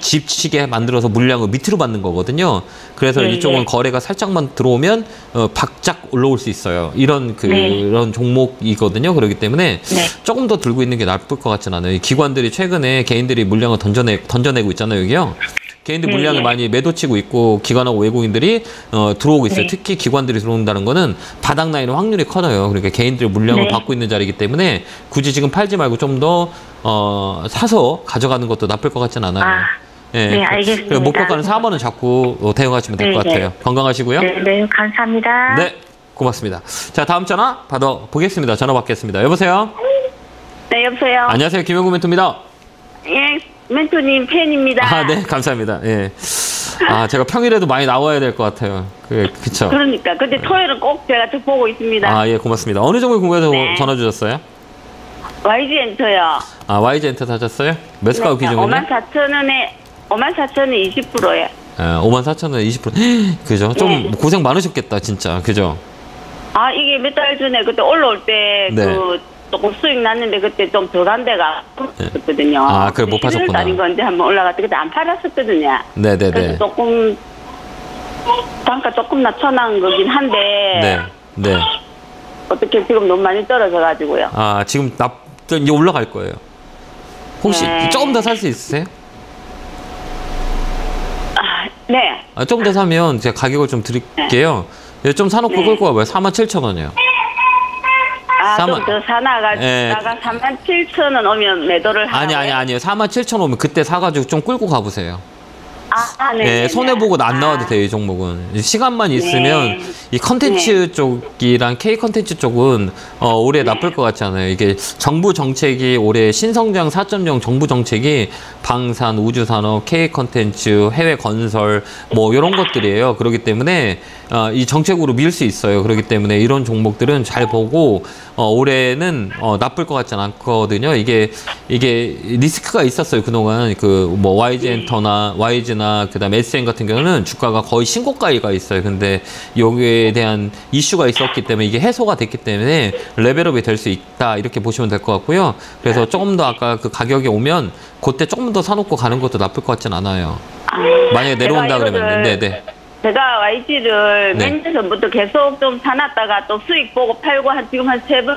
집치게 만들어서 물량을 밑으로 받는 거거든요. 그래서 이쪽은 거래가 살짝만 들어오면 박작 올라올 수 있어요. 이런 그런 종목이거든요. 그렇기 때문에 조금 더 들고 있는 게 나쁠 것 같진 않아요. 이 기관들이 최근에 개인들이 물량을 던져내고 있잖아요. 여기요. 개인들 물량을 많이 매도치고 있고 기관하고 외국인들이 들어오고 있어요. 특히 기관들이 들어온다는 거는 바닥 나이는 확률이 커져요. 그러니까 개인들이 물량을 받고 있는 자리이기 때문에 굳이 지금 팔지 말고 좀 더 사서 가져가는 것도 나쁠 것 같진 않아요. 네, 알겠습니다. 목표가는 4만원 잡고 대응하시면 될 것 같아요. 건강하시고요. 네, 감사합니다. 네, 고맙습니다. 자, 다음 전화 받아보겠습니다. 전화 받겠습니다. 여보세요? 네, 여보세요? 안녕하세요. 김영구 멘토입니다. 예, 멘토님 팬입니다. 아, 네, 감사합니다. 예. 제가 평일에도 많이 나와야 될 것 같아요. 그쵸. 그러니까. 근데 토요일은 꼭 제가 쭉 보고 있습니다. 아, 예, 고맙습니다. 어느 종목 궁금해서 전화 주셨어요? YG엔터요. YG엔터 사셨어요? 매수가 비중은요? 54,000원에 54,000원 20%예요. 54,000원 20%. 그죠? 좀 고생 많으셨겠다, 진짜. 그죠? 이게 몇 달 전에 그때 올라올 때 조금 수익 났는데 그때 좀 더 간 데가 없었거든요. 그래 못 파셨구나. 11월 달인 건데 한번 올라갔다 그때 안 팔았었거든요. 네네네. 그래서 조금 단가 조금 낮춰놓은 거긴 한데. 네. 어떻게 지금 너무 많이 떨어져가지고요. 지금 이제 올라갈 거예요. 혹시 조금 더 살 수 있으세요? 네. 좀 더 사면 제가 가격을 좀 드릴게요. 좀 사놓고 끌고 와봐요. 47,000원이요. 좀 더 사나가 37,000원 오면 매도를 하고. 아니요. 47,000원 오면 그때 사가지고 좀 끌고 가보세요. 네. 손해보고 안 나와도 돼요, 이 종목은. 시간만 있으면 이 컨텐츠 쪽이랑 K 컨텐츠 쪽은 올해 나쁠 것 같지 않아요. 이게 정부 정책이 올해 신성장 4.0 정부 정책이 방산, 우주산업, K 컨텐츠, 해외 건설 뭐 이런 것들이에요. 그렇기 때문에 이 정책으로 밀 수 있어요. 그렇기 때문에 이런 종목들은 잘 보고 올해는 나쁠 것 같지 않거든요. 이게 리스크가 있었어요. 그동안 뭐 YG엔터나 YG나 그다음에 SN 같은 경우는 주가가 거의 신고가가 있어요. 근데 여기에 대한 이슈가 있었기 때문에 이게 해소가 됐기 때문에 레벨업이 될 수 있다 이렇게 보시면 될 것 같고요. 그래서 조금 더 아까 그 가격이 오면 그때 조금 더 사놓고 가는 것도 나쁠 것 같진 않아요. 만약에 내려온다 그러면 제가 YG를 몇 년 전부터 계속 좀 사놨다가 또 수익 보고 팔고 지금 한 3번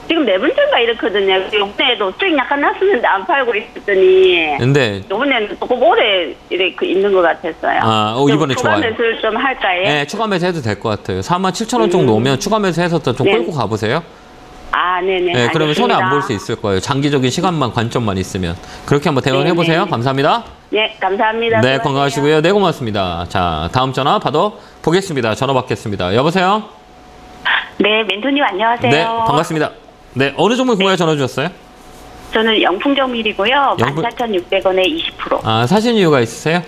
지금 네 번째인가 이렇거든요. 이번에도 수익 약간 났었는데 안 팔고 있었더니. 근데 이번에는 조금 오래 이렇게 있는 것 같았어요. 이번에 좋아요. 추가 매수를 좀 할까요? 네, 추가 매수 해도 될 것 같아요. 47,000원 정도 오면 추가 매수해서 좀 네. 끌고 가보세요. 네네. 네, 그러면 손해 안 알겠습니다. 볼 수 있을 거예요. 장기적인 시간만 관점만 있으면. 그렇게 한번 대응을 해보세요. 감사합니다. 네, 감사합니다. 네, 수고하세요. 건강하시고요. 네, 고맙습니다. 자, 다음 전화 받아보겠습니다. 전화 받겠습니다. 여보세요? 네, 멘토님 안녕하세요. 네, 반갑습니다. 네, 어느 종목 궁금해 전화 주셨어요? 저는 영풍정밀이고요. 영풍- 14,600원에 20%. 사신 이유가 있으세요?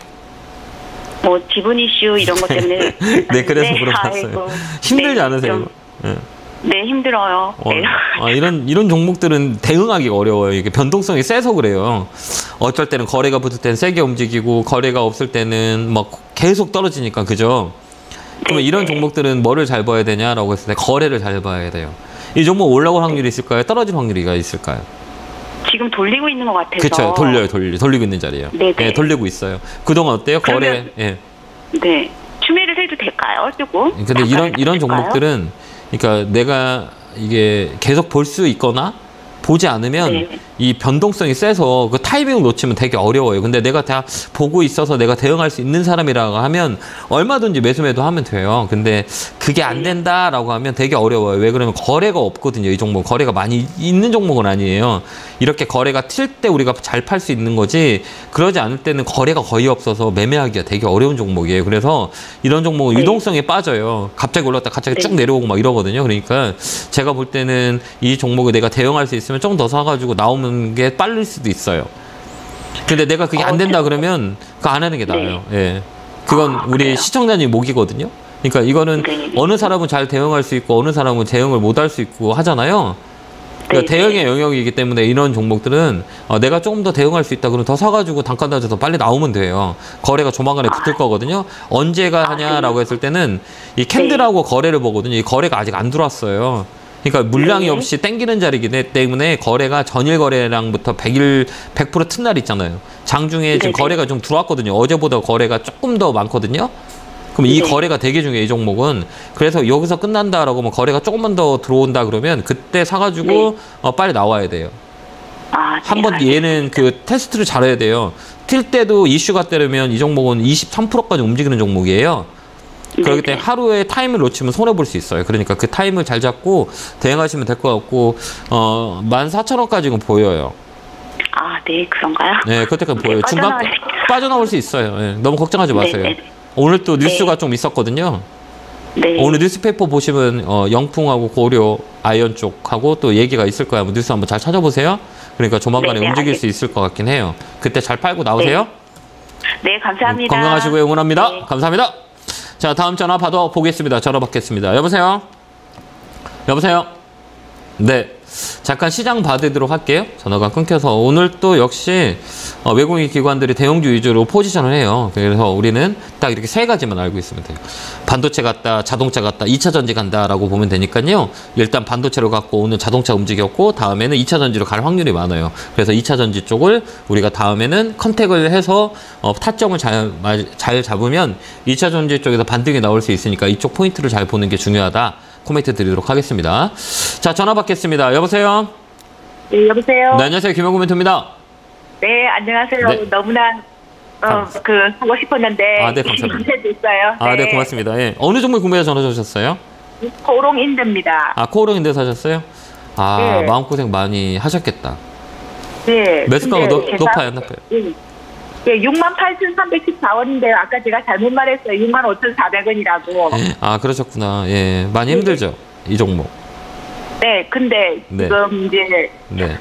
뭐 지분 이슈 이런 것 때문에. 네, 그래서 물어봤어요. 아이고. 힘들지 네, 않으세요? 좀- 네. 네, 힘들어요. 네. 이런 종목들은 대응하기가 어려워요. 이게 변동성이 세서 그래요. 어쩔 때는 거래가 붙을 때는 세게 움직이고 거래가 없을 때는 막 계속 떨어지니까 그죠? 그러면 네, 이런 네. 종목들은 뭐를 잘 봐야 되냐라고 했을 때 거래를 잘 봐야 돼요. 이 종목 올라올 확률이 있을까요? 떨어질 확률이 있을까요? 지금 돌리고 있는 것 같아서. 그렇죠. 돌리고 있는 자리예요. 네네. 네, 돌리고 있어요. 그동안 어때요? 그러면- 예. 네. 추매를 해도 될까요? 조금? 근데 이런 될까요? 종목들은 그러니까 내가 이게 계속 볼 수 있거나 보지 않으면 네. 이 변동성이 세서 그 타이밍을 놓치면 되게 어려워요. 근데 내가 다 보고 있어서 내가 대응할 수 있는 사람이라고 하면 얼마든지 매수매도 하면 돼요. 근데 그게 안 된다라고 하면 되게 어려워요. 왜 그러면 거래가 없거든요. 이 종목 거래가 많이 있는 종목은 아니에요. 이렇게 거래가 튈 때 우리가 잘 팔 수 있는 거지 그러지 않을 때는 거래가 거의 없어서 매매하기가 되게 어려운 종목이에요. 그래서 이런 종목은 네. 유동성에 빠져요. 갑자기 올랐다 갑자기 쭉 네. 내려오고 막 이러거든요. 그러니까 제가 볼 때는 이 종목을 내가 대응할 수 있으면 좀 더 사가지고 나오는 게 빠를 수도 있어요. 근데 내가 그게 안 된다 그러면 그거 안 하는 게 나아요. 예. 그건 우리 그래요? 시청자님 목이거든요. 그러니까 이거는 네. 어느 사람은 잘 대응할 수 있고 어느 사람은 대응을 못 할 수 있고 하잖아요. 그러니까 네. 대응의 영역이기 때문에 이런 종목들은 내가 조금 더 대응할 수 있다 그러면 더 사가지고 단가 낮아서 빨리 나오면 돼요. 거래가 조만간에 붙을 거거든요. 언제가 하냐라고 했을 때는 이 캔들하고 거래를 보거든요. 이 거래가 아직 안 들어왔어요. 그러니까 물량이 네. 없이 땡기는 자리이기 때문에 거래가 전일 거래량부터 100% 튼 날 있잖아요. 장중에 지금 네네. 거래가 좀 들어왔거든요. 어제보다 거래가 조금 더 많거든요. 그럼 이 네. 거래가 되게 중요해요, 이 종목은. 그래서 여기서 끝난다라고 하면 거래가 조금만 더 들어온다 그러면 그때 사가지고 빨리 나와야 돼요. 네, 한번 얘는 그 테스트를 잘해야 돼요. 튈 때도 이슈가 때리면 이 종목은 23%까지 움직이는 종목이에요. 그렇기 때문에 하루에 타임을 놓치면 손해볼 수 있어요. 그러니까 그 타임을 잘 잡고 대응하시면 될 것 같고 14,000원까지는 보여요. 네, 그런가요? 네, 그때까지 보여요. 중간 빠져나올 수 있어요. 네, 너무 걱정하지 마세요. 네. 오늘 또 뉴스가 좀 있었거든요. 네. 오늘 뉴스페이퍼 보시면 영풍하고 고려 아이언 쪽하고 또 얘기가 있을 거예요. 뉴스 한번 잘 찾아보세요. 그러니까 조만간에 네, 움직일 수 있을 것 같긴 해요. 그때 잘 팔고 나오세요. 네, 감사합니다. 건강하시고 응원합니다. 네. 감사합니다. 자, 다음 전화 받아보겠습니다. 전화 받겠습니다. 여보세요? 여보세요? 네. 잠깐 시장 봐드리도록 할게요. 전화가 끊겨서. 오늘 또 역시 외국인 기관들이 대형주 위주로 포지션을 해요. 그래서 우리는 딱 이렇게 세 가지만 알고 있으면 돼요. 반도체 같다, 자동차 같다, 2차 전지 간다라고 보면 되니까요. 일단 반도체로 갖고 오늘 자동차 움직였고 다음에는 2차 전지로 갈 확률이 많아요. 그래서 2차 전지 쪽을 우리가 다음에는 컨택을 해서 타점을 잘 잡으면 2차 전지 쪽에서 반등이 나올 수 있으니까 이쪽 포인트를 잘 보는 게 중요하다. 코멘트 드리도록 하겠습니다. 자, 전화 받겠습니다. 여보세요? 네, 여보세요? 네, 안녕하세요. 김영구 멘토입니다. 네, 안녕하세요. 네. 너무나 하고 싶었는데 네, 감사합니다. 됐어요. 네, 고맙습니다. 예. 어느 종목 궁금해서 전화 주셨어요? 고롱인대입니다. 코오롱인데 사셨어요? 네. 마음고생 많이 하셨겠다. 네. 매수가가 근데 높아요, 안 높아요? 예, 68,314원인데요. 아까 제가 잘못 말했어요. 65,400원이라고. 그러셨구나. 예, 많이 힘들죠, 이 종목. 네, 근데 네. 지금 이제 네.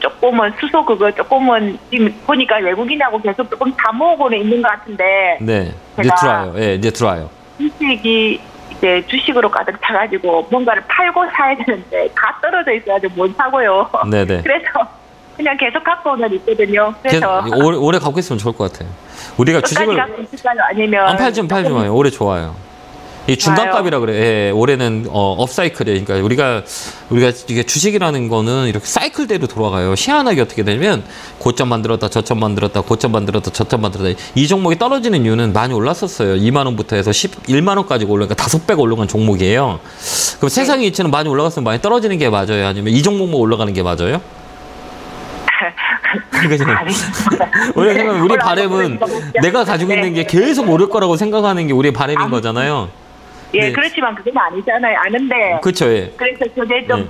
조금은 수소 조금은 지금 보니까 외국인하고 계속 조금 다 모으고는 있는 것 같은데. 네, 이제 제가- 들어와요. 예, 이제 들어와요. 주식이 이제 주식으로 가득 차가지고 뭔가를 팔고 사야 되는데 다 떨어져 있어가지고 못 사고요. 네네. 그래서 그냥 계속 갖고는 있거든요. 그래서 오래 갖고 있으면 좋을 것 같아요. 우리가 끝까지 주식을 갖고 있을까요? 아니면 안 팔지 마요. 오래 좋아요. 이 중간값이라 그래. 예, 올해는 업사이클이에요. 그러니까 우리가 이게 주식이라는 거는 이렇게 사이클대로 돌아가요. 희한하게 어떻게 되면 고점 만들었다, 저점 만들었다, 고점 만들었다, 저점 만들었다. 이 종목이 떨어지는 이유는 많이 올랐었어요. 2만 원부터 해서 11만 원까지 올라가니까 5배가 올라간 종목이에요. 그럼 세상의 이치는 많이 올라갔으면 많이 떨어지는 게 맞아요? 아니면 이 종목만 올라가는 게 맞아요? 우리 바람은 내가 가지고 있는 게 계속 오를 거라고 생각하는 게 우리의 바람인 거잖아요. 예, 네. 그렇지만 그건 아니잖아요. 아는데. 그렇죠. 예. 그래서 저게 좀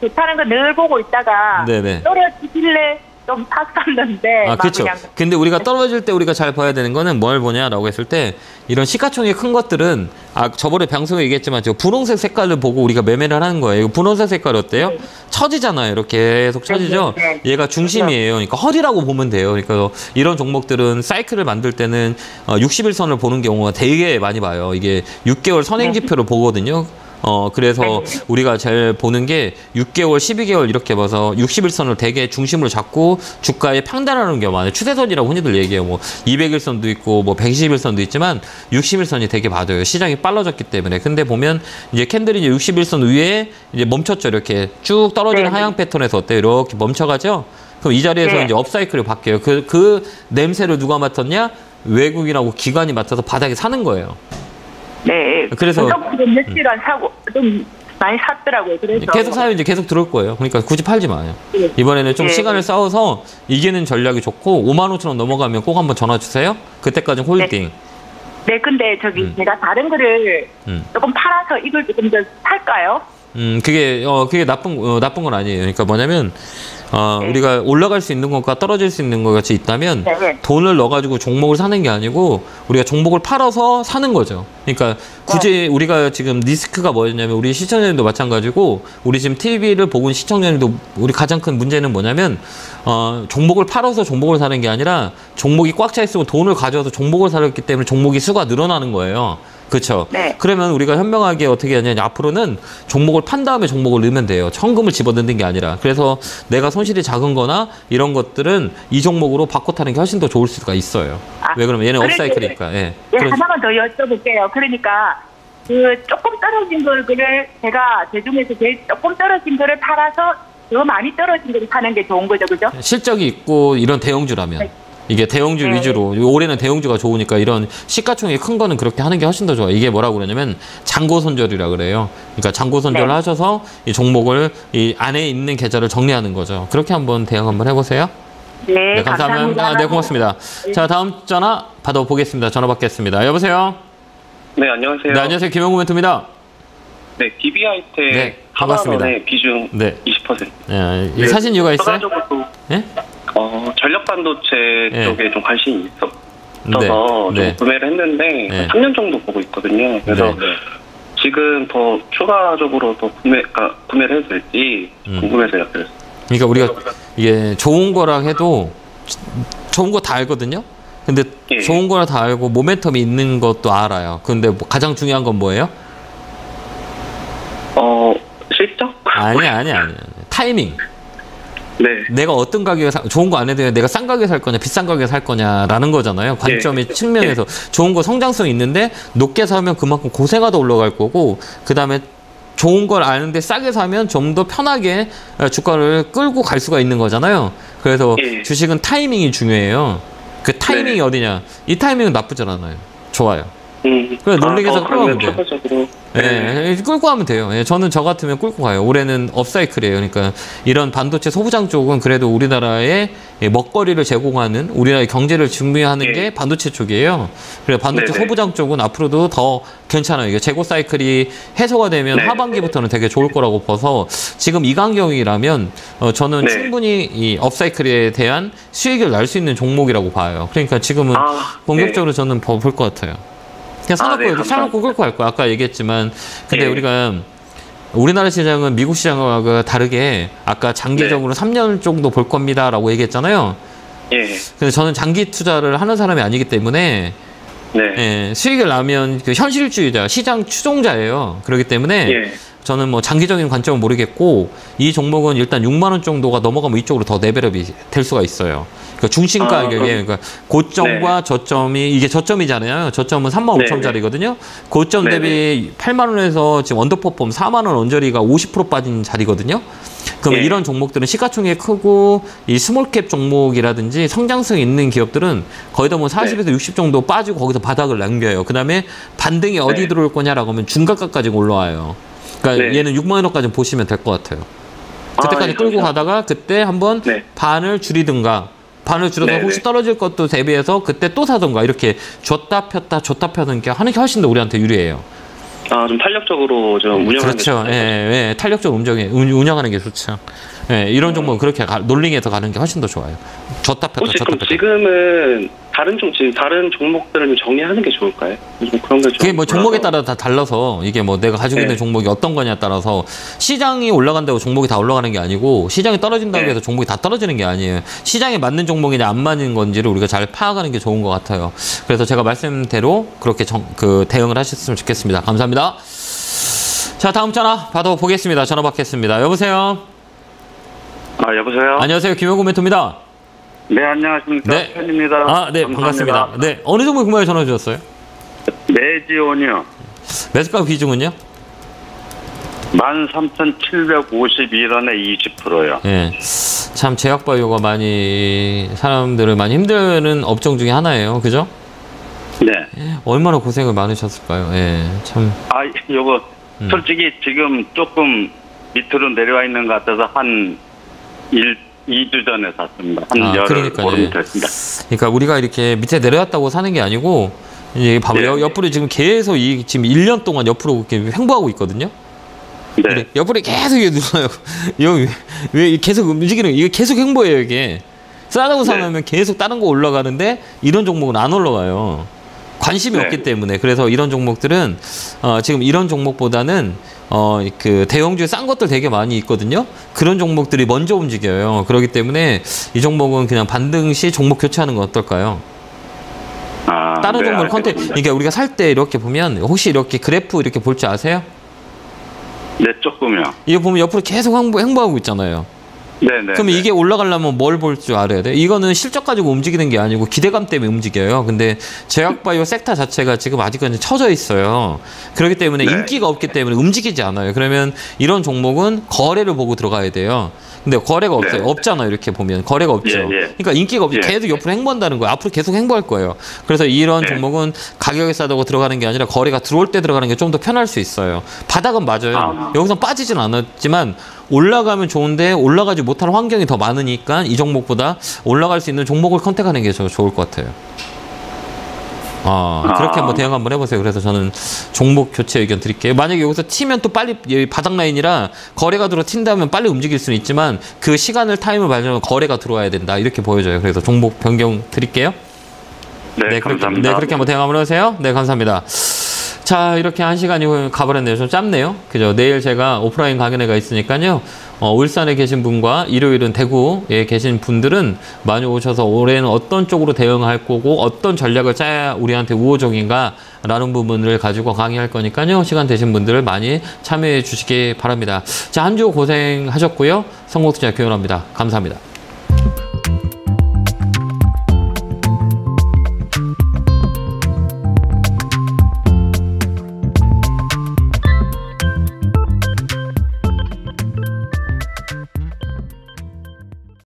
좋다는 거 늘 보고 있다가 네네. 떨어지길래 좀 샀었는데. 아, 그렇죠. 근데 우리가 떨어질 때 우리가 잘 봐야 되는 거는 뭘 보냐라고 했을 때 이런 시가총액 큰 것들은 저번에 방송에 얘기했지만 저 분홍색 색깔을 보고 우리가 매매를 하는 거예요. 이거 분홍색 색깔 어때요? 네. 처지잖아요. 이렇게 계속 처지죠. 네. 얘가 중심이에요. 그러니까 허리라고 보면 돼요. 그러니까 이런 종목들은 사이클을 만들 때는 60일선을 보는 경우가 되게 많이 봐요. 이게 6개월 선행지표를 보거든요. 그래서 우리가 제일 보는 게 6개월, 12개월 이렇게 봐서 60일선을 되게 중심으로 잡고 주가에 평단하는 경우 많아요. 추세선이라고 흔히들 얘기해요. 뭐 200일선도 있고 뭐 120일선도 있지만 60일선이 되게 맞아요. 시장이 빨라졌기 때문에. 근데 보면 이제 캔들이 이제 60일선 위에 이제 멈췄죠. 이렇게 쭉 떨어지는 하향 패턴에서 어때요? 이렇게 멈춰가죠. 그럼 이 자리에서 이제 업사이클이 바뀌어요. 그 냄새를 누가 맡았냐? 외국인하고 기관이 맡아서 바닥에 사는 거예요. 네. 그래서 며칠 안 사고 좀 많이 샀더라고요. 그래서 계속 사면 이제 계속 들어올 거예요. 그러니까 굳이 팔지 마요. 네. 이번에는 좀 네. 시간을 쌓아서 이기는 전략이 좋고 55,000원 넘어가면 꼭 한번 전화 주세요. 그때까지는 홀딩. 네, 근데 제가 다른 거를 조금 팔아서 이걸 조금 더 살까요? 그게 나쁜 건 아니에요. 그러니까 뭐냐면 우리가 올라갈 수 있는 것과 떨어질 수 있는 것 같이 있다면 돈을 넣어가지고 종목을 사는 게 아니고 우리가 종목을 팔아서 사는 거죠. 그러니까 굳이 우리가 지금 리스크가 뭐였냐면 우리 시청자님도 마찬가지고 우리 지금 TV를 보고 있는 시청자님도 우리 가장 큰 문제는 뭐냐면 종목을 팔아서 종목을 사는 게 아니라 종목이 꽉 차 있으면 돈을 가져와서 종목을 사렸기 때문에 종목이 수가 늘어나는 거예요. 그렇죠. 네. 그러면 우리가 현명하게 어떻게 하냐 앞으로는 종목을 판 다음에 종목을 넣으면 돼요. 현금을 집어넣는 게 아니라. 그래서 내가 손실이 작은 거나 이런 것들은 이 종목으로 바꿔 타는 게 훨씬 더 좋을 수가 있어요. 왜 그러면 얘는 업사이클이니까. 예. 하나만 더 여쭤볼게요. 그러니까 그 조금 떨어진 거를 제가 제 중에서 제일 조금 떨어진 거를 팔아서 더 많이 떨어진 거를 사는 게 좋은 거죠. 그죠? 실적이 있고 이런 대형주라면. 이게 대형주 위주로 올해는 대형주가 좋으니까 이런 시가총액이 큰 거는 그렇게 하는 게 훨씬 더 좋아요. 이게 뭐라고 그러냐면 잔고 손절이라 그래요. 그러니까 잔고 손절을 하셔서 이 종목을 이 안에 있는 계좌를 정리하는 거죠. 그렇게 한번 대응 한번 해보세요. 네, 감사합니다. 네, 고맙습니다. 자, 다음 전화 받아보겠습니다. 전화 받겠습니다. 여보세요. 네, 안녕하세요. 네, 안녕하세요. 김영구 멘토입니다. 네, DB하이텍 네, 반갑습니다. 비중 네. 20%. 네, 사신 이유가 있어요? 네? 전력 반도체 쪽에 좀 관심이 있어서 좀 구매를 했는데 3년 정도 보고 있거든요. 그래서 지금 더 추가적으로 더 구매를 해도 될지 궁금해서요. 그러니까 우리가 이게 좋은 거라 해도 좋은 거 다 알거든요. 근데 좋은 거라 다 알고 모멘텀이 있는 것도 알아요. 근데 가장 중요한 건 뭐예요? 실적? 아니. 타이밍. 네. 내가 어떤 가격에 좋은 거 안 해도 내가 싼 가격에 살 거냐 비싼 가격에 살 거냐라는 거잖아요. 관점의 측면에서 좋은 거 성장성이 있는데 높게 사면 그만큼 고생하다 올라갈 거고 그 다음에 좋은 걸 아는데 싸게 사면 좀 더 편하게 주가를 끌고 갈 수가 있는 거잖아요. 그래서 주식은 타이밍이 중요해요. 그 타이밍이 어디냐? 이 타이밍은 나쁘지 않아요. 좋아요. 그래 논리에서 끌고 가면 돼요. 예, 끌고 가면 돼요. 예, 저는 저 같으면 끌고 가요. 올해는 업사이클이에요. 그러니까 이런 반도체 소부장 쪽은 그래도 우리나라의 먹거리를 제공하는 우리나라의 경제를 증명하는 게 반도체 쪽이에요. 그래서 반도체 소부장 쪽은 앞으로도 더 괜찮아요. 이게 재고 사이클이 해소가 되면 하반기부터는 되게 좋을 거라고 봐서 지금 이 간격이라면 저는 충분히 이 업사이클에 대한 수익을 날 수 있는 종목이라고 봐요. 그러니까 지금은 본격적으로 저는 볼 것 같아요. 그냥 사놓고 끌고 갈 거야. 아까 얘기했지만 근데 우리가 우리나라 시장은 미국 시장과 다르게 아까 장기적으로 3년 정도 볼 겁니다 라고 얘기했잖아요. 근데 저는 장기 투자를 하는 사람이 아니기 때문에 수익을 나면 그 현실주의자, 시장 추종자예요. 그렇기 때문에 저는 뭐 장기적인 관점은 모르겠고 이 종목은 일단 6만 원 정도가 넘어가면 이쪽으로 더 레벨업이 될 수가 있어요. 그러니까 중심 가격에 그러니까 고점과 네. 저점이 이게 저점이잖아요. 저점은 3만 5천짜리거든요. 고점 대비 8만 원에서 지금 언더퍼폼 4만 원 언저리가 50% 빠진 자리거든요. 그러면 예. 이런 종목들은 시가총액 크고 이 스몰캡 종목이라든지 성장성 있는 기업들은 거의 다 뭐 40에서 60 정도 빠지고 거기서 바닥을 남겨요. 그다음에 반등이 어디 들어올 거냐라고 하면 중가가까지 올라와요. 그러니까 얘는 6만 원까지 보시면 될 것 같아요. 그때까지 예, 끌고 가다가 그때 한번 반을 줄이든가 반을 줄여서 혹시 떨어질 것도 대비해서 그때 또 사던가 이렇게 줬다 폈다 하는 게 훨씬 더 우리한테 유리해요. 좀 탄력적으로 좀 운영하는 그렇죠. 게 예, 탄력적으로 운영하는 게 좋죠. 예, 이런 종목은 그렇게 놀링해서 가는 게 훨씬 더 좋아요. 줬다 폈다 혹시 줬다 그럼 폈다. 지금은 다른 종목들을 좀 정리하는 게 좋을까요? 좀 그런 게 좀. 그게 뭐 종목에 따라 다 달라서 이게 뭐 내가 가지고 있는 종목이 어떤 거냐에 따라서 시장이 올라간다고 종목이 다 올라가는 게 아니고 시장이 떨어진다고 해서 종목이 다 떨어지는 게 아니에요. 시장에 맞는 종목이냐 안 맞는 건지를 우리가 잘 파악하는 게 좋은 것 같아요. 그래서 제가 말씀대로 그렇게 대응을 하셨으면 좋겠습니다. 감사합니다. 자, 다음 전화 받아보겠습니다. 전화 받겠습니다. 여보세요? 여보세요? 안녕하세요. 김영구 멘토입니다. 네, 안녕하십니까. 네. 팬입니다. 네, 반갑습니다. 네, 어느 종목 궁금해 전화 주셨어요? 매지온이요. 매수가 비중은요? 13,751원에 20%요. 예. 참 제약바이오가 많이 사람들을 많이 힘드는 업종 중에 하나예요. 그죠? 네. 얼마나 고생을 많으셨을까요? 예. 참. 요거 솔직히 지금 조금 밑으로 내려와 있는 것 같아서 한 2주 전에 샀습니다. 한 열흘 보름 됐습니다. 그러니까 우리가 이렇게 밑에 내려왔다고 사는 게 아니고 이제 봐봐요. 옆으로 지금 계속 지금 1년 동안 옆으로 이렇게 횡보하고 있거든요. 네. 옆으로 계속 눌러요. 왜 계속 움직이는 이게 계속 횡보해요, 이게. 싸다고 사면 계속 다른 거 올라가는데 이런 종목은 안 올라가요. 관심이 없기 때문에. 그래서 이런 종목들은 지금 이런 종목보다는 그 대형주에 싼 것들 되게 많이 있거든요. 그런 종목들이 먼저 움직여요. 그렇기 때문에 이 종목은 그냥 반등 시 종목 교체하는 건 어떨까요? 다른 종목 그러니까 우리가 살 때 이렇게 보면 혹시 이렇게 그래프 이렇게 볼 줄 아세요? 네, 조금요. 이거 보면 옆으로 계속 횡보하고 있잖아요. 네네. 그럼 이게 올라가려면 뭘 볼 줄 알아야 돼? 이거는 실적 가지고 움직이는 게 아니고 기대감 때문에 움직여요. 근데 제약바이오 섹터 자체가 지금 아직까지 처져 있어요. 그렇기 때문에 인기가 없기 때문에 움직이지 않아요. 그러면 이런 종목은 거래를 보고 들어가야 돼요. 근데 거래가 없어요. 없잖아요. 이렇게 보면 거래가 없죠. 그러니까 인기가 없죠. 계속 옆으로 횡보한다는 거예요. 앞으로 계속 횡보할 거예요. 그래서 이런 종목은 가격이 싸다고 들어가는 게 아니라 거래가 들어올 때 들어가는 게 좀 더 편할 수 있어요. 바닥은 맞아요. 여기서 빠지진 않았지만 올라가면 좋은데 올라가지 못할 환경이 더 많으니까 이 종목보다 올라갈 수 있는 종목을 컨택하는 게 좋을 것 같아요. 그렇게 한번 대응 한번 해보세요. 그래서 저는 종목 교체 의견 드릴게요. 만약에 여기서 튀면 또 빨리 바닥 라인이라 거래가 들어 튄다면 빨리 움직일 수는 있지만 그 시간을 타임을 발견하면 거래가 들어와야 된다. 이렇게 보여져요. 그래서 종목 변경 드릴게요. 네, 감사합니다. 그렇게 한번 대응 한번 해보세요. 네, 감사합니다. 자, 이렇게 한 시간이 가버렸네요. 좀 짧네요. 그죠? 내일 제가 오프라인 강연회가 있으니까요. 울산에 계신 분과 일요일은 대구에 계신 분들은 많이 오셔서 올해는 어떤 쪽으로 대응할 거고 어떤 전략을 짜야 우리한테 우호적인가 라는 부분을 가지고 강의할 거니까요. 시간 되신 분들 많이 참여해 주시기 바랍니다. 자, 한 주 고생하셨고요. 성공투자 기원합니다. 감사합니다.